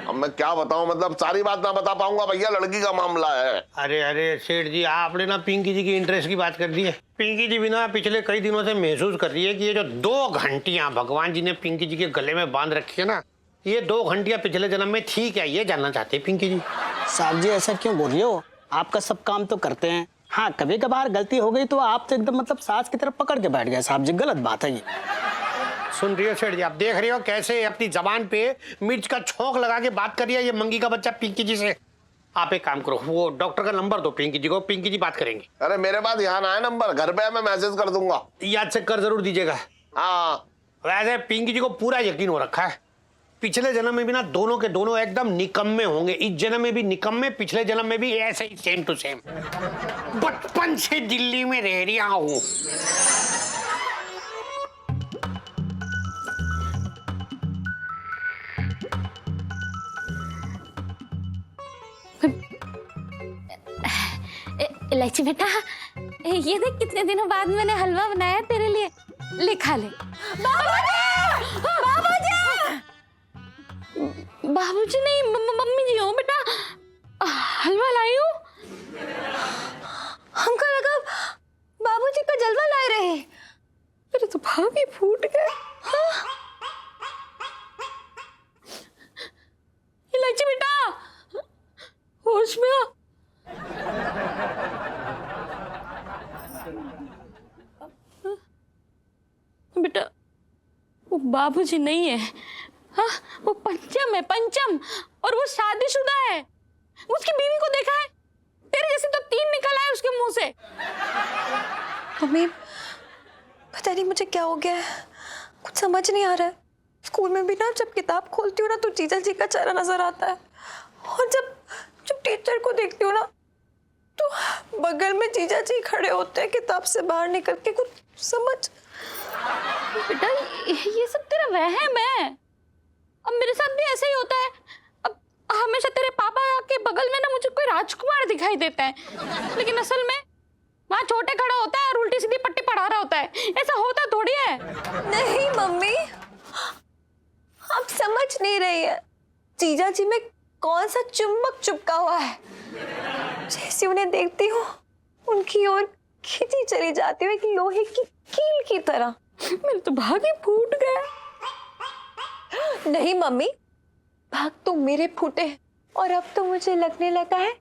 अब मैं क्या बताऊं, मतलब सारी बात ना बता पाऊंगा भैया, लड़की का मामला है। अरे सेठ जी, आपने ना पिंकी जी की इंटरेस्ट की बात कर दी है। पिंकी जी भी ना पिछले कई दिनों से महसूस कर रही है कि ये जो 2 घंटियां भगवान जी ने पिंकी जी के गले में बांध रखी है ना, ये 2 घंटियां पिछले जन्म में थी क्या, ये जानना चाहते हैं पिंकी जी। साहब जी ऐसा क्यों बोल रहे हो? आपका सब काम तो करते हैं। हाँ, कभी कभार गलती हो गई तो आप तो एकदम मतलब सास की तरफ पकड़ के बैठ गए साहब जी, गलत बात है ये। सुन रही हो सेठ जी, आप देख रही हो कैसे अपनी जबान पे मिर्च का छोंक लगा के बात कर रही है ये मंगी का बच्चा पिंकी जी से। आप एक काम करो, वो डॉक्टर का नंबर दो पिंकी जी को, पिंकी जी बात करेंगे। अरे मेरे पास यहाँ ना है नंबर, घर पे मैं मैसेज कर दूंगा। याद से कर जरूर दीजिएगा। हाँ, वैसे पिंकी जी को पूरा यकीन हो रखा है, पिछले जन्म में भी ना दोनों के दोनों एकदम निकम्मे होंगे। इस जन्म में भी निकम्मे, पिछले जन्म में भी ऐसे ही सेम टू सेम। बचपन से दिल्ली में रह रहा हूँ। इलायची बेटा, ये देख कितने दिनों बाद मैंने हलवा बनाया तेरे लिए, ले खा ले। बाबूजी नहीं, मम्मी जी हो बेटा, हलवा लाई हूँ। हमको लगा बाबूजी का जलवा लाए रहे, मेरे तो भाग ही फूट गए। इलायची बेटा, होश में आ। बेटा वो बाबूजी नहीं है, हाँ वो पंचम है, पंचम, और वो शादीशुदा है। उसकी बीवी को देखा है? तेरे जैसे तो 3 निकल आए उसके मुंह से। मम्मी पता नहीं मुझे क्या हो गया है, कुछ समझ नहीं आ रहा है। स्कूल में भी ना जब किताब खोलती हूँ ना तो जीजा जी का चेहरा नजर आता है, और जब जब टीचर को देखती हूँ ना तो बगल में जीजा जी खड़े होते हैं किताब से बाहर निकल के। कुछ समझ। बेटा ये सब तेरा वहम है। अब मेरे साथ भी ऐसा ही होता है। अब हमेशा तेरे पापा के बगल में ना मुझे कोई राजकुमार दिखाई देता है, लेकिन असल में वहाँ छोटे खड़ा होता है और उल्टी सीधी पट्टी पढ़ा रहा होता है। ऐसा होता थोड़ी है। नहीं मम्मी, आप समझ नहीं रही है। जीजा जी में कौन सा चुंबक चिपका हुआ है, जैसे उन्हें देखती हूँ उनकी ओर खींची चली जाती हूँ एक लोहे की कील की तरह। मेरे तो भाग ही फूट गया। नहीं मम्मी, भाग तो मेरे फूटे हैं, और अब तो मुझे लगने लगा है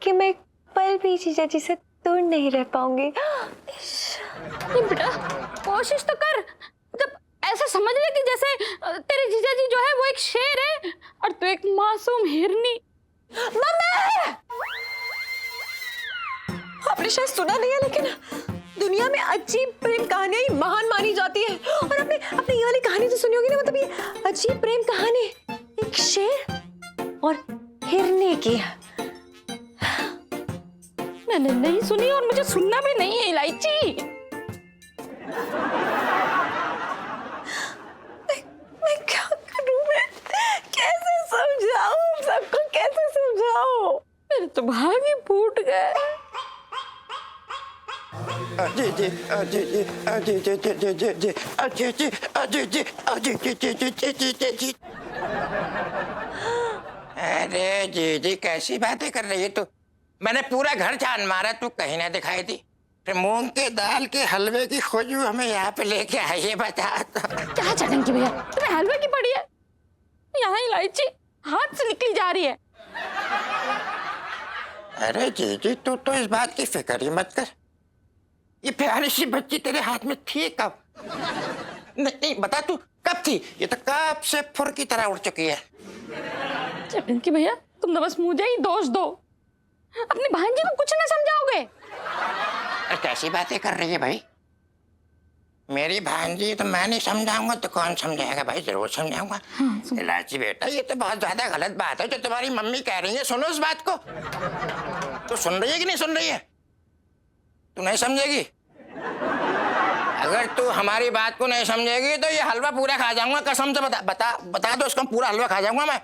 कि मैं एक पल भी जीजा जी से दूर नहीं रह पाऊंगी। नहीं बेटा, कोशिश तो कर। जब ऐसा समझ ले कि जैसे तेरे जीजा जी जो है वो एक शेर है और तू एक मासूम हिरनी। मम्मी, आपने शायद सुना नहीं है, लेकिन दुनिया में अजीब प्रेम कहानियां ही महान मानी जाती है। और आपने ये वाली कहानी तो सुनी होगी ना, मतलब ये अजीब प्रेम कहानी एक शेर और हिरनी की है। मैंने नहीं सुनी और मुझे सुनना भी नहीं है इलायची। मैं क्या करूं? मैं कैसे समझाऊं सबको, कैसे समझाऊं? मेरे तो भाग ही फूट गए। जी जी जी जी जी जी जी जी जी जी जी जी जी जी जी जी जी जी। अरे जी जी कैसी बातें कर रही है तू? मैंने पूरा घर छान मारा, तू कहीं ना दिखाई दी। फिर मूंग के दाल के हलवे की खुशबू हमें यहाँ पे लेके आई है, बता तो। क्या चटंकी भैया, तुम्हें हलवे की पड़ी है? यहाँ इलायची हाथ से निकली जा रही है। अरे जी जी तू तो इस बात की फिक्र ही मत कर। ये प्यारी सी बच्ची तेरे हाथ में थी कब? नहीं बता तू कब थी? ये तो कब से फुर की तरह उड़ चुकी है। चटंकी भैया तुम तो बस मुझे ही दोष दो, अपनी भांजी को कुछ न समझाओगे। अरे कैसी बातें कर रही है भाई? मेरी भांजी तो मैं नहीं समझाऊंगा तो कौन समझाएगा भाई? जरूर समझाऊंगा। इलायची बेटा ये तो बहुत ज्यादा गलत बात है जो तुम्हारी मम्मी कह रही है। सुनो इस बात को। तो सुन रही है कि नहीं सुन रही है? तू नहीं समझेगी। अगर तू हमारी बात को नहीं समझेगी तो ये हलवा पूरा खा जाऊंगा, कसम से। बता दो उसको, पूरा हलवा खा जाऊंगा मैं।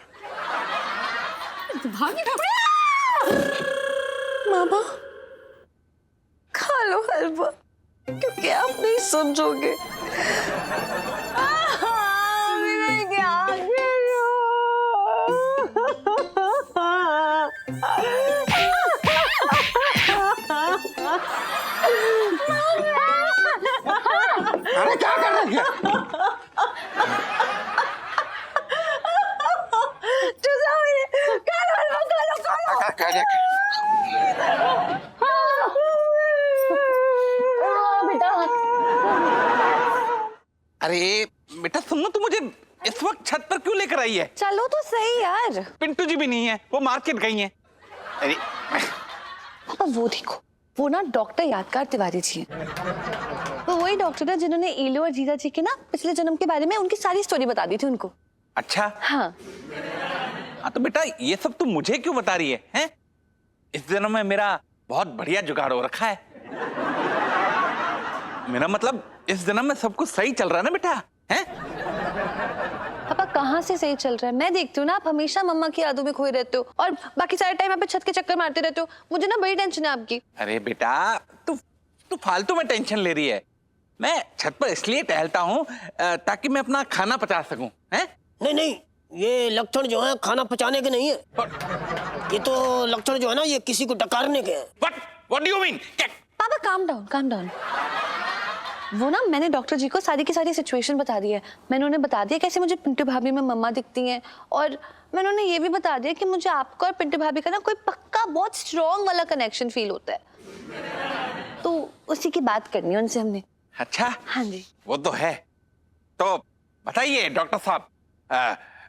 मामा खा लो हलवा, क्योंकि आप नहीं समझोगे। मैं क्या अरे क्या कर रही है? अरे बेटा सुनो, तू मुझे इस वक्त छत पर क्यों लेकर आई है? चलो तो सही यार। पिंटू जी भी नहीं है, वो मार्केट गई हैं। अरे पापा वो देखो, वो ना डॉक्टर यादगार तिवारी जी हैं। वो वही डॉक्टर है जिन्होंने ईलो और जीजा जी के ना पिछले जन्म के बारे में उनकी सारी स्टोरी बता दी थी उनको। अच्छा हाँ हाँ, तो बेटा ये सब तू मुझे क्यों बता रही है, हैं? इस जन्म में मेरा बहुत बढ़िया जुगाड़ हो रखा है। मेरा मतलब इस जन्म में सब कुछ सही चल रहा है ना बेटा, हैं? पापा कहाँ से सही चल रहा है? मैं देखती हूँ ना आप हमेशा मम्मा की यादों में खोए रहते हो और बाकी सारे टाइम आप पे छत के चक्कर मारते रहते हो। मुझे ना बड़ी टेंशन है आपकी। अरे बेटा तू फालतू में टेंशन ले रही है। मैं छत पर इसलिए टहलता हूँ ताकि मैं अपना खाना पचा सकूं, हैं? नहीं, ये लक्षण जो है खाना पचाने के नहीं है। ये तो लक्षण जो है ना ये किसी को डकारने के हैं। What do you mean? पापा काम डाउन। वो ना मैंने डॉक्टर जी को सारी की सारी सिचुएशन बता दी है। मैंने उन्हें बता दिया कैसे मुझे पिंटू भाभी में मम्मा दिखती हैं, और मैंने उन्हें ये भी बता दिया कि मुझे आपका और पिंटू भाभी का ना कोई पक्का बहुत स्ट्रॉन्ग वाला कनेक्शन फील होता है। तो उसी की बात करनी है उनसे हमने। अच्छा हाँ जी। वो तो है। तो बताइए डॉक्टर साहब,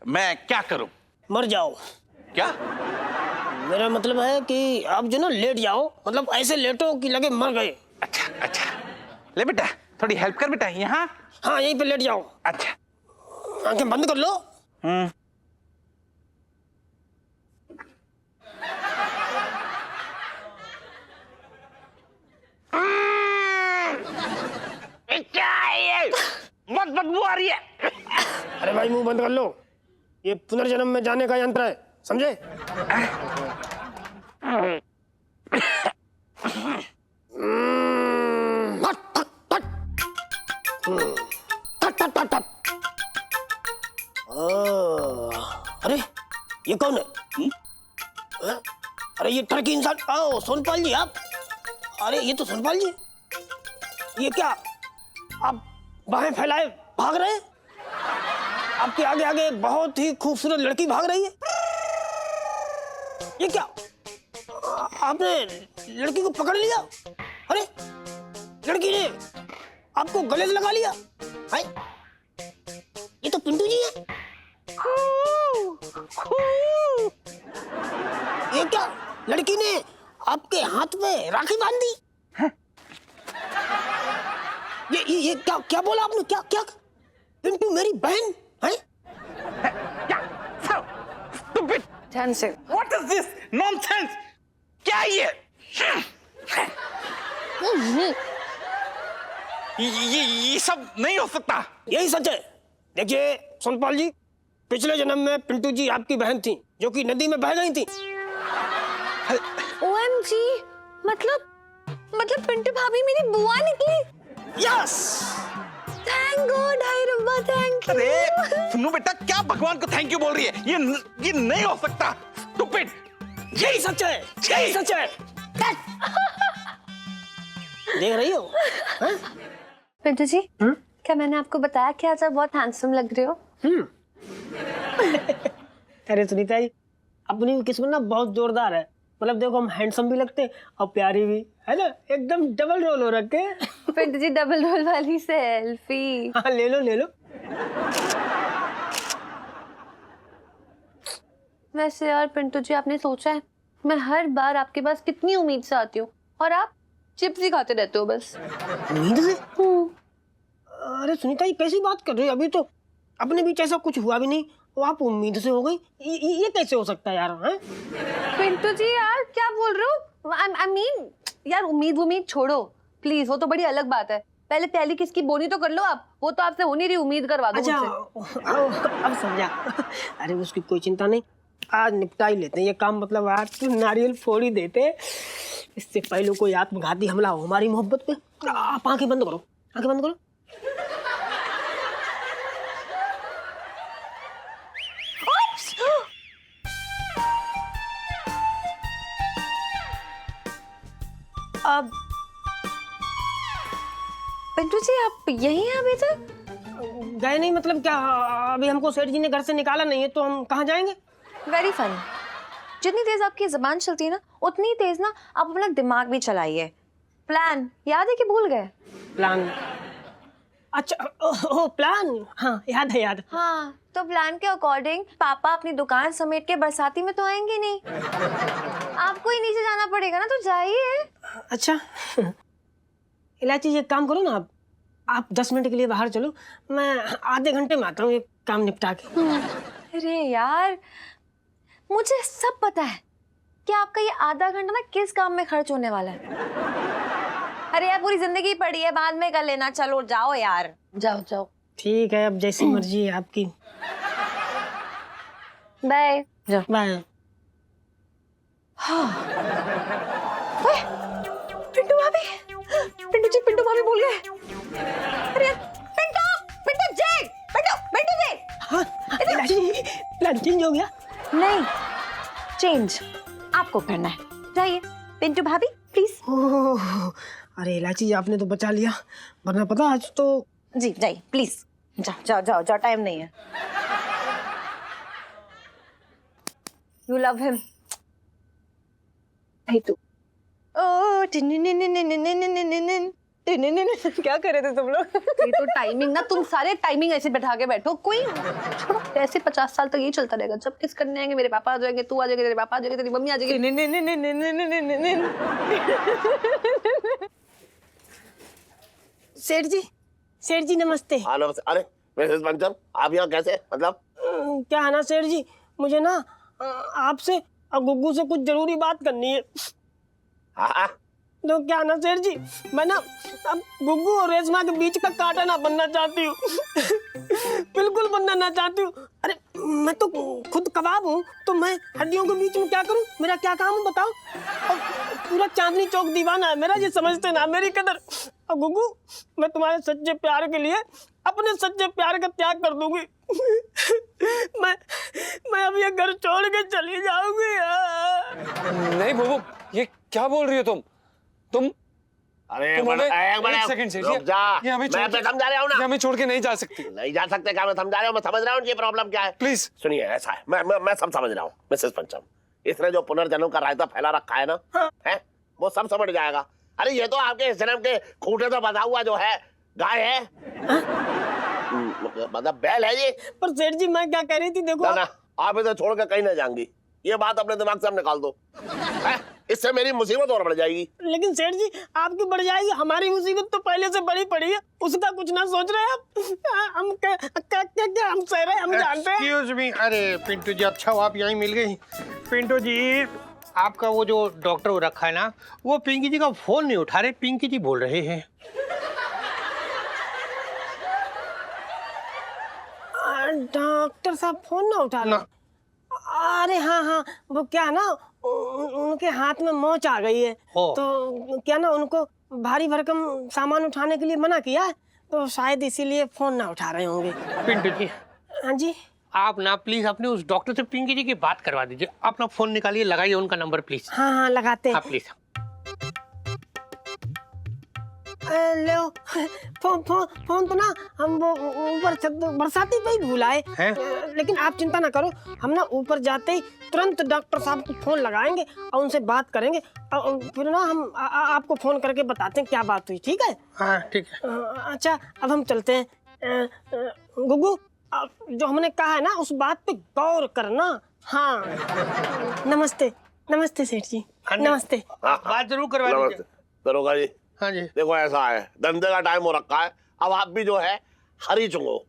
मैं क्या करूं? मर जाओ। क्या? मेरा मतलब है कि आप जो ना लेट जाओ, मतलब ऐसे लेटो कि लगे मर गए। अच्छा अच्छा, ले बेटा थोड़ी हेल्प कर बेटा, यहाँ। हाँ यहीं पे लेट जाओ। अच्छा। आंखें बंद कर लो। क्या है ये? बहुत बदबू आ रही है। अरे भाई मुंह बंद कर लो, ये पुनर्जन्म में जाने का यंत्र है, समझे? अरे ये कौन है? हाँ? अरे ये टर्की इंसान। आओ सोनपाल जी आप। अरे ये तो सोनपाल जी। ये क्या आप बाहें फैलाए भाग रहे हैं? आपके आगे आगे बहुत ही खूबसूरत लड़की भाग रही है। ये क्या आपने लड़की को पकड़ लिया? अरे लड़की ने आपको गले से लगा लिया। हाय, ये तो पिंटू जी है। ये क्या लड़की ने आपके हाथ में राखी बांध दी? ये क्या क्या बोला आपने? क्या क्या पिंटू मेरी बहन है? ध्यान से। What is this nonsense? क्या ये? ये सब नहीं हो सकता। यही सच है। देखिए सोनपाल जी, पिछले जन्म में पिंटू जी आपकी बहन थी जो कि नदी में बह गई थी। OMG, मतलब पिंटू भाभी मेरी बुआ निकली। यस। थैंक गॉड, हाय रब्बा, थैंक यू। अरे सुनो बेटा, क्या भगवान को थैंक यू बोल रही है? ये नहीं हो सकता। स्टूपिड। यही सच है, यही सच है। देख रही हो? पिंटू जी, क्या मैंने आपको बताया कि आज आप बहुत हैंडसम लग रहे हो? अरे सुनीता जी, अपनी किस्मत ना बहुत जोरदार है। मतलब देखो, हम हैंडसम भी लगते हैं और प्यारी भी, है ना? एकदम डबल रोल हो रखे हैं। पिंटू जी, डबल रोल वाली सेल्फी। हाँ ले लो ले लो। वैसे यार पिंटू जी, आपने सोचा है मैं हर बार आपके पास कितनी उम्मीद से आती हूँ और आप चिप्स ही खाते रहते हो बस। उम्मीद से? अरे सुनीता जी, कैसी बात कर रही हो? अभी तो अपने बीच ऐसा कुछ हुआ भी नहीं, वो आप उम्मीद से हो गई। ये कैसे हो सकता है यार? हैं? पिंटू जी यार, क्या बोल रहे हो? I mean, यार उम्मीद छोड़ो प्लीज, वो तो बड़ी अलग बात है। पहले पहली किसकी बोनी तो कर लो आप, वो तो आपसे हो नहीं रही, उम्मीद करवा दो अच्छा, अब समझा। अरे उसकी कोई चिंता नहीं, आज निपटा ही लेते हैं ये काम। मतलब आज तो नारियल फोड़ ही देते, इससे पहले कोई आत्मघाती हमला हो हमारी मोहब्बत पे। आप आंखें बंद करो, आंखें बंद करो। अब पिंटू जी, आप यही हैं अभी तक? गए नहीं मतलब क्या? अभी हमको सेठ जी ने घर से निकाला नहीं है तो हम कहाँ जाएंगे? Very funny. जितनी तेज आपकी जुबान चलती है ना, उतनी तेज ना आप अपना दिमाग भी चलाइए। प्लान याद है कि भूल गए? प्लान? अच्छा, ओह प्लान, हाँ याद है याद। हाँ, तो प्लान के अकॉर्डिंग पापा अपनी दुकान समेट के बरसाती में तो आएंगे नहीं, आपको ही नीचे जाना पड़ेगा ना, तो जाइए। अच्छा इलायची, ये काम करो ना, आप 10 मिनट के लिए बाहर चलो, मैं आधे घंटे में आता हूँ ये काम निपटा के। अरे यार, मुझे सब पता है कि आपका ये आधा घंटा ना किस काम में खर्च होने वाला है। अरे यार, पूरी जिंदगी पड़ी है, बाद में कर लेना। चलो जाओ यार, जाओ जाओ। ठीक है, अब जैसी मर्जी है आपकी। बाय। बाय। हाँ। ओए, पिंटू भाभी, पिंटू जी, पिंटू भाभी भूल गए। अरे पिंटू जी, पिंटू जी। हाँ, इलायची, प्लान चेंज हो गया? नहीं, चेंज आपको करना है। जाइए पिंटू भाभी, प्लीज। ओह, अरे इलायची, आपने तो बचा लिया, वरना पता आज तो। जी जाइए प्लीज, जाओ जाओ जाओ, टाइम नहीं है। You love him. नहीं तू। ओ नहीं नहीं नहीं, क्या कर रहे थे तुम लोग? ये तो टाइमिंग ना, तुम सारे टाइमिंग ऐसे बैठा के बैठो, कोई छोड़ो, ऐसे 50 साल तक यही चलता रहेगा। जब किस करने आएंगे, मेरे पापा आ जाएंगे, तू आ जाएगी, तेरे पापा आ जाएंगे, तेरी मम्मी आ जाएगी। नहीं नहीं नहीं नहीं नहीं नहीं नहीं नहीं। सेठ जी नमस्ते। हाँ नमस्ते। अरे मिसेस पंचम, आप यहाँ कैसे, मतलब? क्या है ना सेठ जी, मुझे ना आपसे और गुग्गू से कुछ जरूरी बात करनी है। हाँ तो क्या ना सेठ जी, मैं ना अब गुग्गू और रेशमा के बीच का कांटा ना बनना चाहती हूँ। बिल्कुल बनना ना चाहती हूँ। अरे मैं तो खुद कबाब हूँ, तो मैं हड्डियों के बीच में क्या करूँ? मेरा क्या काम है बताओ? और पूरा चांदनी चौक दीवाना है मेरा, ये समझते ना मेरी कदर। और गुग्गू, मैं तुम्हारे सच्चे प्यार के लिए अपने सच्चे प्यार का त्याग कर दूंगी। मैं अब ये घर छोड़ के चली जाऊंगी। नहीं बुबू, ये क्या बोल रही हो तुम? अरे तुम हमें एक सेकंड से रुक जा, ये हमें मैं समझा रहा हूँ ना। हमें छोड़ के नहीं जा सकती। नहीं जा सकते क्या? मैं समझा रहा हूँ, मैं समझ रहा हूँ ये प्रॉब्लम क्या है। प्लीज सुनिए, ऐसा है, मैं सब समझ रहा हूँ मिसेस पंचम। इसने जो पुनर्जन्म का रायता फैला रखा है ना, है वो सब समझ जाएगा। अरे ये तो आपके इस जन्म के खूंटे से बंधा हुआ जो है गाय है, मतलब बैल है ये। पर सेठ जी मैं क्या कह रही थी, देखो ना आप इसे छोड़ के कहीं नहीं जाएंगी, ये बात अपने दिमाग से हम निकाल दो। इससे मेरी मुसीबत और बढ़ जाएगी। लेकिन सेठ जी आपकी बढ़ जाएगी, हमारी मुसीबत तो पहले से बड़ी पड़ी है, उसका कुछ ना सोच रहे आप। हम क्या हम सह रहे, हम जानते हैं। एक्सक्यूज मी, अरे पिंटू जी अच्छा हो आप यहीं मिल गई। पिंटू जी, आपका वो जो डॉक्टर वो रखा है ना, वो पिंकी जी का फोन नहीं उठा रहे, पिंकी जी बोल रहे हैं। डॉक्टर साहब फोन ना उठा रहे? अरे हाँ, वो क्या ना, उनके हाथ में मोच आ गई है, तो क्या ना उनको भारी भरकम सामान उठाने के लिए मना किया है, तो शायद इसीलिए फोन ना उठा रहे होंगे। पिंटू जी, हाँ जी, आप ना प्लीज अपने उस डॉक्टर से पिंकी जी की बात करवा दीजिए। अपना फोन निकालिए, लगाइए उनका नंबर प्लीज। हाँ लगाते हैं। हाँ प्लीज। लो फोन तो ना हम वो ऊपर बरसाती पे ही भूलाए, लेकिन आप चिंता ना करो, हम ना ऊपर जाते ही तुरंत डॉक्टर साहब को फोन लगाएंगे और उनसे बात करेंगे, और फिर ना हम आपको फोन करके बताते हैं क्या बात हुई। ठीक है? हाँ ठीक है। अच्छा अब हम चलते हैं। गुग्गू, जो हमने कहा है ना उस बात पे गौर करना। हाँ नमस्ते सेठ जी, नमस्ते। बात जरूर करवा दीजिए। दरोगा जी, हाँ जी, देखो ऐसा है, धंधे का टाइम हो रखा है, अब आप भी जो है हरी चुंगो।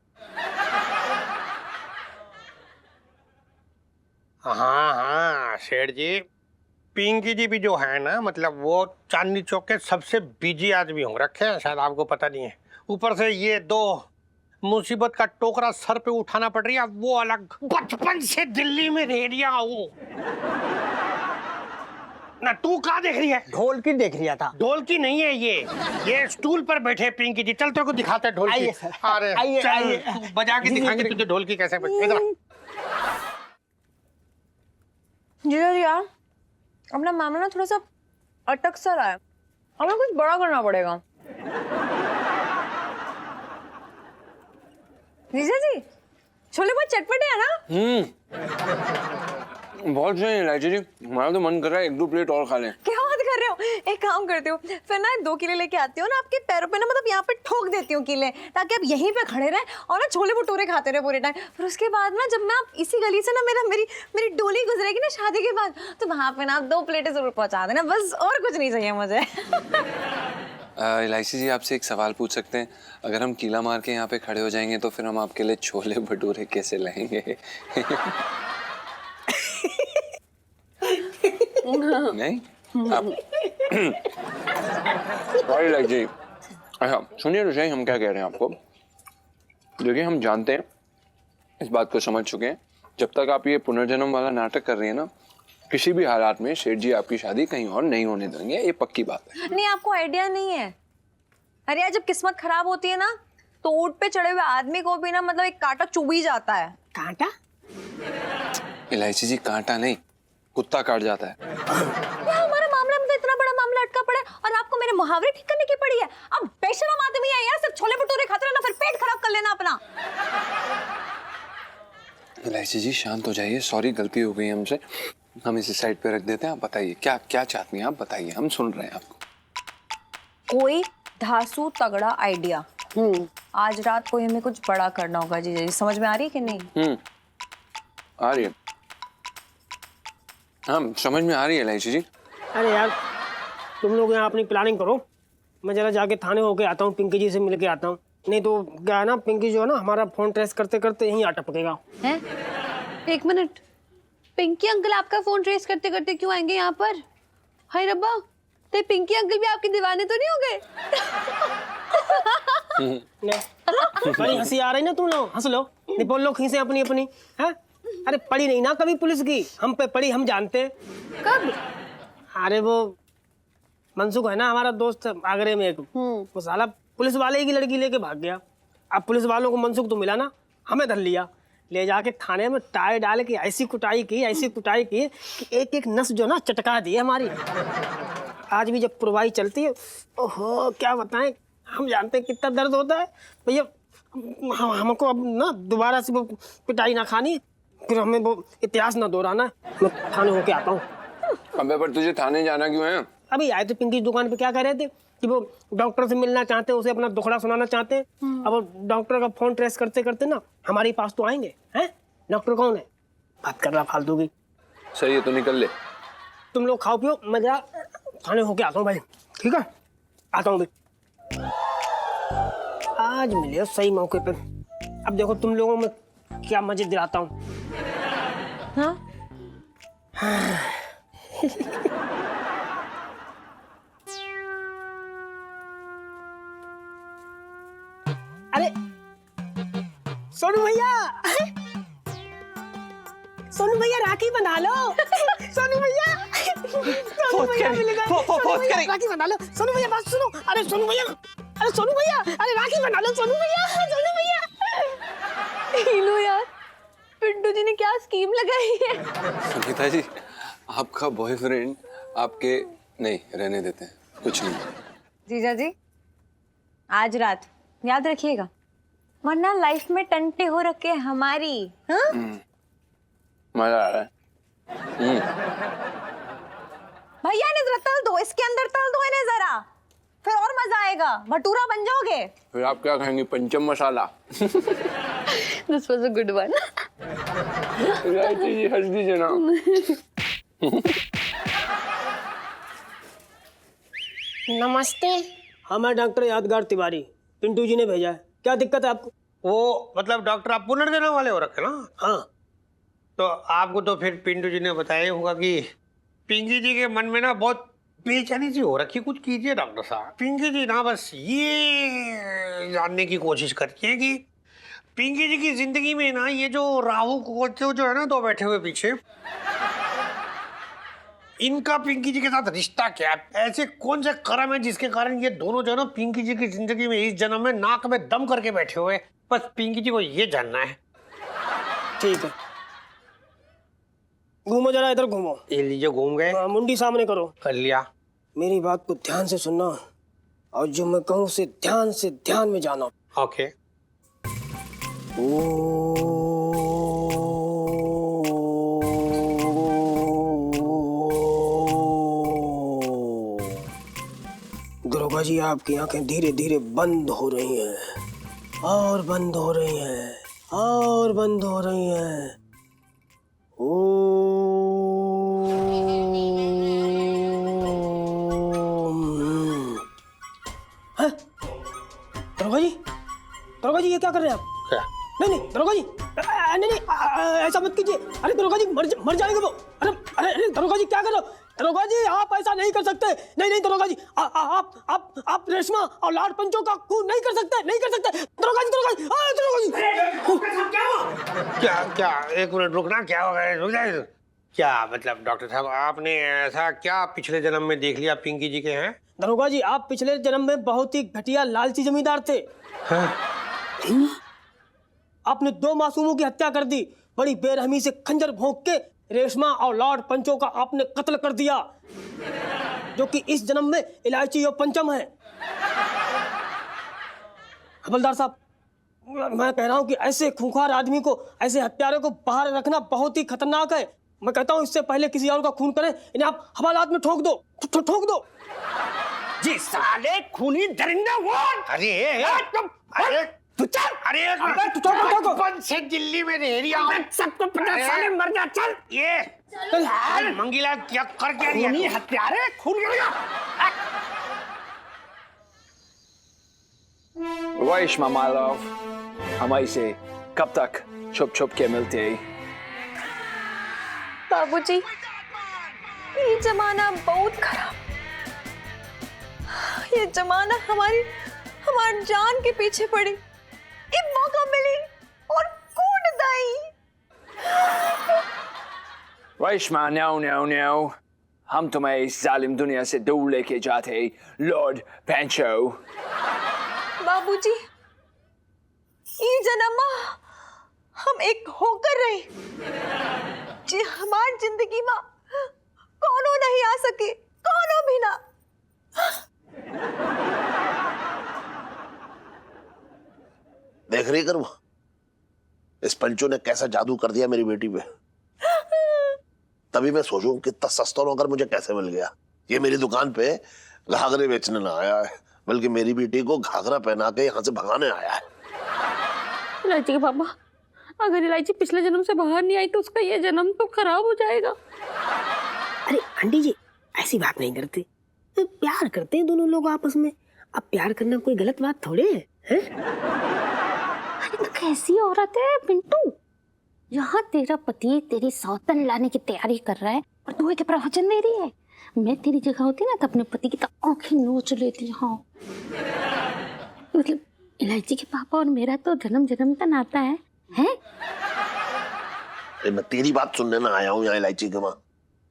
हाँ सेठ जी, पिंकी जी भी जो है ना, मतलब वो चांदनी चौक के सबसे बिजी आदमी हो रखे हैं, शायद आपको पता नहीं है। ऊपर से ये दो मुसीबत का टोकरा सर पे उठाना पड़ रही है, वो अलग। बचपन से दिल्ली में रह रही हो ना। तू कहाँ देख रही है? ढोलकी देख रिया था। ढोलकी नहीं है ये स्टूल पर बैठे पिंकी जी। चल तेरे को दिखाते हैं ढोलकी। आइए सर, अरे आइए। तू बजा के दिखाएंगे तुझे ढोलकी कैसे बजती है। जीजा जी यार, अपना मामला ना थोड़ा सा अटक सा रहा है, हमें कुछ बड़ा करना पड़ेगा। जीजा जी, छोले बहुत चटपटे हैं ना? बहुत सही इलायची जी, हमारा तो मन कर रहा है 1-2 प्लेट और खा लें। क्या बात कर रहे हो? एक काम करती हूँ, फिर ना 2 किले लेके आती हूँ ना, आपके पैरों पे ना, मतलब यहाँ पे ठोक देती हूँ किले, ताकि आप यहीं पे खड़े रहें और ना छोले भटूरे खाते रहे पूरे टाइम। फिर उसके बाद ना जब मैं आप इसी गली से ना मेरी डोली गुजरेगी ना शादी के बाद, तो वहाँ पे ना आप 2 प्लेटें जरूर पहुँचा देना, बस और कुछ नहीं चाहिए मुझे। इलायची जी, आपसे एक सवाल पूछ सकते हैं? अगर हम कीला मार के यहाँ पे खड़े हो जाएंगे तो फिर हम आपके लिए छोले भटूरे कैसे लाएंगे? नहीं आप इलायची, अच्छा सुनिए तो सही, हम क्या कह रहे हैं आपको। देखिए हम जानते हैं, इस बात को समझ चुके हैं, जब तक आप ये पुनर्जन्म वाला नाटक कर रही है ना, किसी भी हालात में सेठ जी आपकी शादी कहीं और नहीं होने देंगे, ये पक्की बात है। नहीं, आपको आइडिया नहीं है। अरे यार, जब किस्मत खराब होती है ना, तो ऊंट पे चढ़े हुए आदमी को भी ना, मतलब एक कांटा चुभ ही जाता है। कांटा? इलायची जी, कांटा नहीं, कुत्ता काट जाता है। हमारा मामला में तो इतना बड़ा मामला अटका पड़ा है और आपको मेरे मुहावरे ठीक करने की पड़ी है। अब बेशरम आदमी है यार, सिर्फ छोले भटूरे खाते रहना, फिर पेट खराब कर लेना अपना। इलायची जी शांत हो जाइए, सॉरी गलती हो गई हमसे, हम इसे साइड पे रख देते हैं। आप बताइए क्या क्या चाहती हैं, आप बताइए, हम सुन रहे हैं आपको। कोई धासु तगड़ा आइडिया। आज रात को हमें कुछ बड़ा करना होगा जीजा जी, समझ में आ रही है कि नहीं? आ रही है, हाँ समझ में आ रही है इलायची जी। अरे यार तुम लोग यहाँ अपनी प्लानिंग करो, मैं जरा जाके थाने होके आता हूँ, पिंकी जी से मिल के आता हूँ। नहीं तो क्या है ना, पिंकी जो है ना हमारा फोन ट्रेस करते करते यहीं अटकेगा। हैं? एक मिनट, पिंकी अंकल आपका फोन ट्रेस करते करते क्यों आएंगे यहाँ पर? हाय रब्बा, तो पिंकी अंकल भी आपके दीवाने तो नहीं हो गए? बड़ी हंसी आ रही ना, तुम लोग हंस लो, नहीं बोल लो खींचे अपनी अपनी। है अरे पड़ी नहीं ना कभी पुलिस की, हम पे पड़ी, हम जानते हैं। कब? अरे वो मनसुख है ना हमारा दोस्त आगरे में एक, वो साला पुलिस वाले की लड़की लेके भाग गया। अब पुलिस वालों को मनसुख तो मिला ना, हमें धर लिया, ले जाके थाने में टाई डाल के ऐसी कुटाई की कि एक एक नस जो ना चटका दी हमारी। आज भी जब पुरवाई चलती है, ओहो क्या बताएं, हम जानते हैं कितना दर्द होता है भैया। हमको अब ना दोबारा से वो पिटाई ना खानी, फिर हमें वो इतिहास ना दोहराना है। मैं थाने होके आता हूँ। अबे पर तुझे थाने जाना क्यों है? अभी आए थे पिंकी दुकान पे, क्या कह रहे थे कि वो डॉक्टर से मिलना चाहते हैं, उसे अपना दुखड़ा सुनाना चाहते हैं। अब वो डॉक्टर का फोन ट्रेस करते करते ना हमारे पास तो आएंगे। हैं डॉक्टर कौन है, बात कर रहा फालतू की। सही है तो निकल ले। तुम लोग खाओ पियो, मैं जरा थाने होके आता हूँ भाई, ठीक है? आता हूँ भाई। आज मिले सही मौके पे। अब देखो तुम लोगों में क्या मजे दिलाता हूँ। हाँ? अरे सोनू भैया, सोनू भैया राखी बना लो। सोनू भैया, सोनू भैया मिलेगा, राखी बना लो। सोनू भैया बात सुनो, अरे सोनू भैया, अरे सोनू भैया, अरे राखी बना लो सोनू भैया, सोनू भैया। हीलो यार, पिंटू जी ने क्या स्कीम लगाई है? संगीता जी, आपका बॉयफ्रेंड आपके नहीं रहने देते हैं, कुछ नहीं। जीजा जी आज रात याद रखिएगा, वरना लाइफ में टंटे हो रखे हमारी। हाँ? मजा आ रहा है। भैया ने जरा तल दो, इसके अंदर तल दो इन्हें जरा, फिर और मजा आएगा, भटूरा बन जाओगे। फिर आप क्या खाएंगे, पंचम मसाला? This was a good one. इलायची जी हंस दीजिए ना। नमस्ते, हाँ मैं डॉक्टर यादगार तिवारी, पिंटू जी ने भेजा है। क्या दिक्कत है आपको? वो मतलब डॉक्टर आप पुनर्जन्म वाले हो रखे ना? हाँ। तो आपको तो फिर पिंटू जी ने बताया होगा कि पिंकी जी के मन में ना बहुत बेचैनी सी हो रखी, कुछ कीजिए डॉक्टर साहब। पिंकी जी ना बस ये जानने की कोशिश करती है कि पिंकी जी की जिंदगी में ना ये जो राहु को जो है ना दो बैठे हुए पीछे, इनका पिंकी जी के साथ रिश्ता क्या है? ऐसे कौन से कर्म है जिसके कारण ये दोनों जो है ना पिंकी जी की जिंदगी में इस जन्म में नाक में दम करके बैठे हुए? बस पिंकी जी को ये जानना है। ठीक है, घूमो जरा इधर घूमो। ये लीजिए, घूम गए। मुंडी सामने करो। कर लिया। मेरी बात को ध्यान से सुनना और जो मैं कहूँ उसे ध्यान में जाना। ओके। दरोगा जी आपकी आंखें धीरे धीरे बंद हो रही हैं और बंद हो रही हैं और बंद हो रही हैं। दरोगा जी ये क्या कर रहे हैं आप? क्या? नहीं दरोगा जी, नहीं ऐसा मत कीजिए। अरे दरोगा जी मर जाएंगे वो। अरे दरोगा जी क्या कर रहे हो? दरोगा जी आप ऐसा नहीं कर सकते। नहीं दरोगा जी, आप रेशमा और लाड पंचों का खून नहीं कर सकते। दरोगा जी क्या एक मिनट रुकना, क्या हो गया? रुक जाए। क्या मतलब डॉक्टर साहब आपने ऐसा क्या पिछले जन्म में देख लिया पिंकी जी के हैं? दरोगा जी आप पिछले जन्म में बहुत ही घटिया लालची जमींदार थे। आपने 2 मासूमों की हत्या कर दी, बड़ी बेरहमी से खंजर भोंक के रेशमा और लॉर्ड पंचो का आपने कत्ल कर दिया, जो कि इस जन्म में इलायची और पंचम है। हवलदार साहब मैं कह रहा हूं कि ऐसे खूंखार आदमी को, ऐसे हत्यारे को बाहर रखना बहुत ही खतरनाक है। मैं कहता हूं इससे पहले किसी और का खून करें, इन्हें आप हवालात में ठोक दो। जी साले खूनी दरिंदा वो। अरे अरे तू चल। अरे तू चल बंद से दिल्ली में रह रही है सबको पता साले मर जा चल। ये मंगीलाल क्या कर क्या रही है हत्यारे खून गिरेगा। रेशमा माय लव, हम ऐसे कब तक छुप छुप के मिलते? बाबूजी, ये जमाना बहुत खराब। ये जमाना हमारी जान के पीछे पड़ी। एक मौका मिली और कूद दाई। रेशमा, नो नो नो, हम तुम्हें इस जालिम दुनिया से दूर लेके जाते, लॉर्ड पेंचो। बाबूजी, ये जन्मा हम एक होकर रहे जी, हमारी जिंदगी में कौनो नहीं आ सके, कौनो भी ना। देख रही कर वो, इस पंचो ने कैसा जादू कर दिया मेरी बेटी पे। तभी मैं सोचूं कितना सस्ता होकर मुझे कैसे मिल गया। ये मेरी दुकान पे घाघरे बेचने ना आया है, बल्कि मेरी बेटी को घाघरा पहना के यहाँ से भगाने आया है। इलायची के पापा, अगर इलायची पिछले जन्म से बाहर नहीं आई तो उसका ये जन्म तो खराब हो जाएगा। अरे आंटी जी, ऐसी बात नहीं करते। तो प्यार करते हैं दोनों लोग आपस में। अब प्यार करना कोई गलत बात थोड़े है? अरे तो कैसी औरत है पिंटू, यहाँ तेरा पति तेरी सौतन लाने की तैयारी कर रहा है और तू एक प्रवचन दे रही है। मैं तेरी जगह होती ना तो अपने पति की तो आंखें नोच लेती। हाँ मतलब इलायची के पापा और मेरा तो जन्म जन्म का नाता है, हैं? मैं तेरी बात सुनने ना आया हूँ यहाँ इलायची के माँ।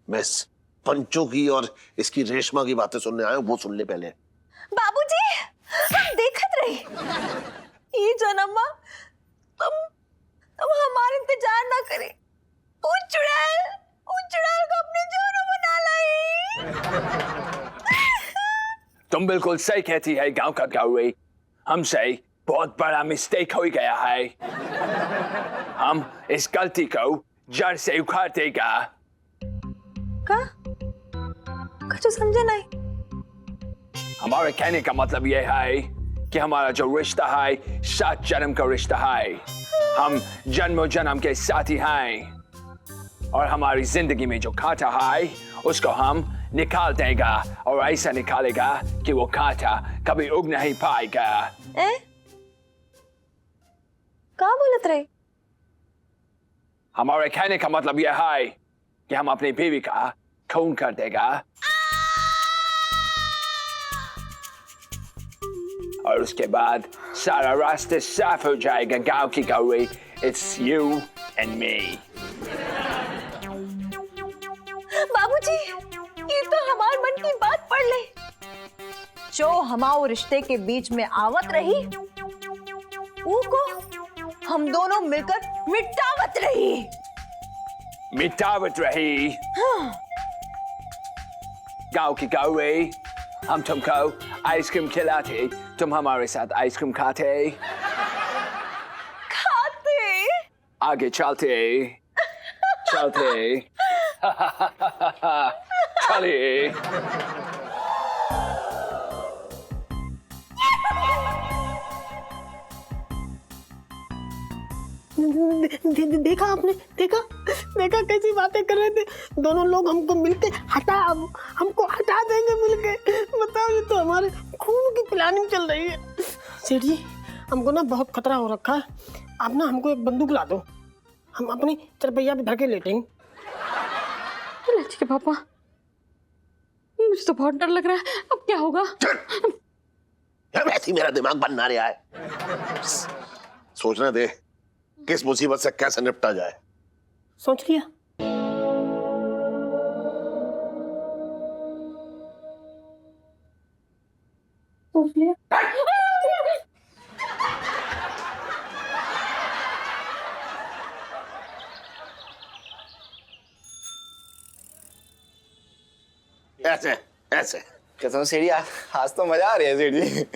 मैं इस पंचो की और इसकी रेशमा की बातें सुनने आया हूँ, वो सुन ले पहले। बाबूजी, हम देखत रही। ये जन्मा तुम हमारा इंतजार ना करे। उचड़ाल को अपने जोरों बना लाई। तुम बिल्कुल सही कहती है गांव का गौरी, हमसे बहुत बड़ा मिस्टेक हो गया है। हम इस गलती को जड़ से उखाड़ देगा। कुछ समझे नहीं। हमारे कहने का मतलब यह है कि हमारा जो रिश्ता है 7 जन्म का रिश्ता है। हम जन्मों जन्म के साथी हैं और हमारी जिंदगी में जो कांटा है उसको हम निकाल देगा और ऐसा निकालेगा कि वो कांटा कभी उग नहीं पाएगा। क्या बोलत रहे? हमारे कहने का मतलब यह है कि हम अपनी बीवी का खून कर देगा और उसके बाद सारा रास्ते साफ हो जाएगा। गांव की Gauri, it's you and me. बाबूजी, ये तो हमारे मन की बात पढ़ ले। जो हमारे रिश्ते के बीच में आवत रही, वो को हम दोनों मिलकर मिटावत रही। मिटावत रही? हाँ। गांव की गौरी, हम तुमको आइसक्रीम खिलाते, तुम हमारे साथ आइसक्रीम खाते आगे चलते चलिए। देखा आपने? देखा कैसी बातें कर रहे थे दोनों लोग। हमको मिलके हमको हटा देंगे मिलके। बताओ, ये तो हमारे खून की प्लानिंग चल रही है। सेठ जी, हमको ना बहुत खतरा हो रखा है। आप ना हमको एक बंदूक ला दो, हम अपनी चरपैया पे धर के लेटेंगे। इलायची के पापा, मुझे तो बहुत डर लग रहा है। अब क्या होगा? वैसे ही मेरा दिमाग बनना रहा है। सोचने दे किस मुसीबत से कैसे निपटा जाए। सोच लिया? सोच लिया। ऐसे ऐसे कसम सीढ़ी, आज तो मजा आ रही है सीढ़ी।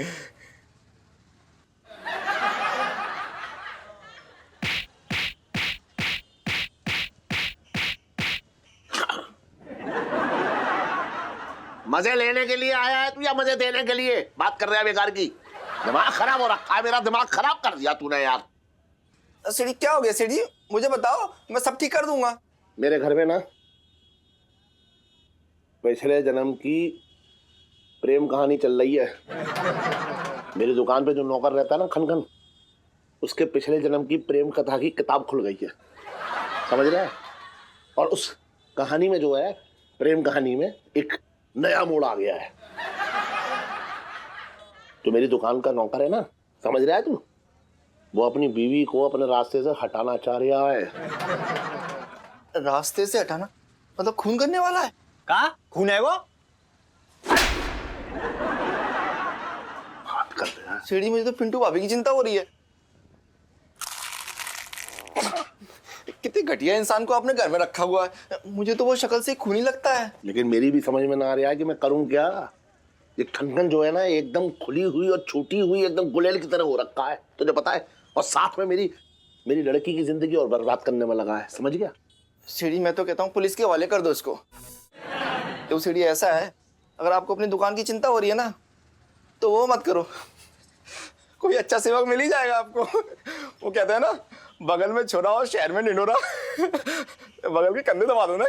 मजे लेने के लिए आया है तू या मजे देने के लिए बात कर रहा है बेकार की? दिमाग खराब हो रखा है, मेरा दिमाग खराब कर दिया तूने यार। सेठ जी क्या हो गया सेठ जी, मुझे बताओ, मैं सब ठीक कर दूंगा। मेरे घर में ना पिछले जन्म की प्रेम कहानी चल रही है। मेरी दुकान पे जो नौकर रहता है ना खनखन, उसके पिछले जन्म की प्रेम कथा की किताब खुल गई है, समझ रहा है? और उस कहानी में जो है, प्रेम कहानी में एक नया मोड़ आ गया है। तो मेरी दुकान का नौकर है ना, समझ रहा है तू, वो अपनी बीवी को अपने रास्ते से हटाना चाह रहा है। रास्ते से हटाना मतलब खून करने वाला है? कहा खून है वो? बात कर रहा है। सेठ जी मुझे तो पिंटू भाभी की चिंता हो रही है। कितने घटिया इंसान को आपने घर में रखा हुआ है, मुझे तो वो शक्ल से खूनी लगता है। लेकिन मेरी भी समझ में ना आ रहा है कि मैं करूं क्या। ये खनखन जो है ना एकदम खुली हुई और छूटी हुई एकदम गुलेल की तरह हो रखा है, तुझे पता है? और साथ में मेरी लड़की की जिंदगी और बर्बाद करने में लगा है, समझ गया? सीढ़ी मैं तो कहता हूँ पुलिस के हवाले कर दो इसको। तो सीढ़ी ऐसा है, अगर आपको अपनी दुकान की चिंता हो रही है ना तो वो मत करो, कोई अच्छा सेवक मिल ही जाएगा आपको। वो कहते हैं ना, बगल में छोरा और शहर में निंडोरा। बगल के कंधे दबा दो ना।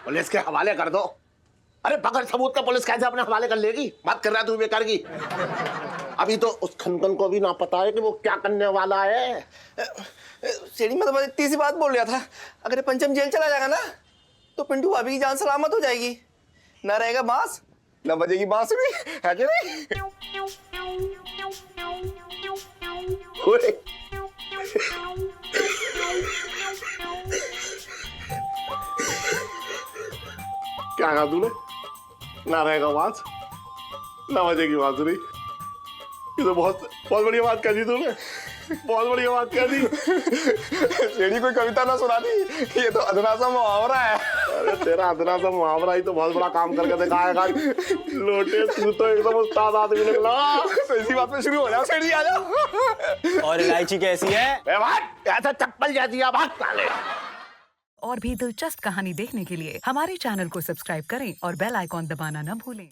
पुलिस के हवाले कर दो। अरे बगैर सबूत का पुलिस कैसे अपने हवाले कर लेगी? बात कर रहा है तू बेकार की। अभी तो उस खनखन को भी ना पता है कि वो क्या करने वाला है। सीढ़ी में तो मैं इतनी सी बात बोल रहा था, अगर ये पंचम जेल चला जाएगा ना तो पिंटू भाभी की जान सलामत हो जाएगी। ना रहेगा बांस, ना बजेगी बांसुरी, है कि नहीं? ओए, क्या कहा तूने? ना रहेगा बांस, ना बजेगी बांसुरी। ये तो बहुत बढ़िया बात कह दी तूने, बहुत बढ़िया बात कह दी। सीढ़ी कोई कविता ना सुना दी, ये तो अदना सा मुहावरा है। अरे तेरा अदना सा मुहावरा ही तो बहुत बड़ा काम करके दिखाएगा। लोटे तू तो एकदम उस्ताद आदमी निकला। तो इसी बात पे शुरू हो जाओ, सीढ़ी आ जाओ। और इलायची कैसी है? ऐसा चप्पल जैसी आवाज डाले। और भी दिलचस्प कहानी देखने के लिए हमारे चैनल को सब्सक्राइब करें और बेल आइकॉन दबाना न भूलें।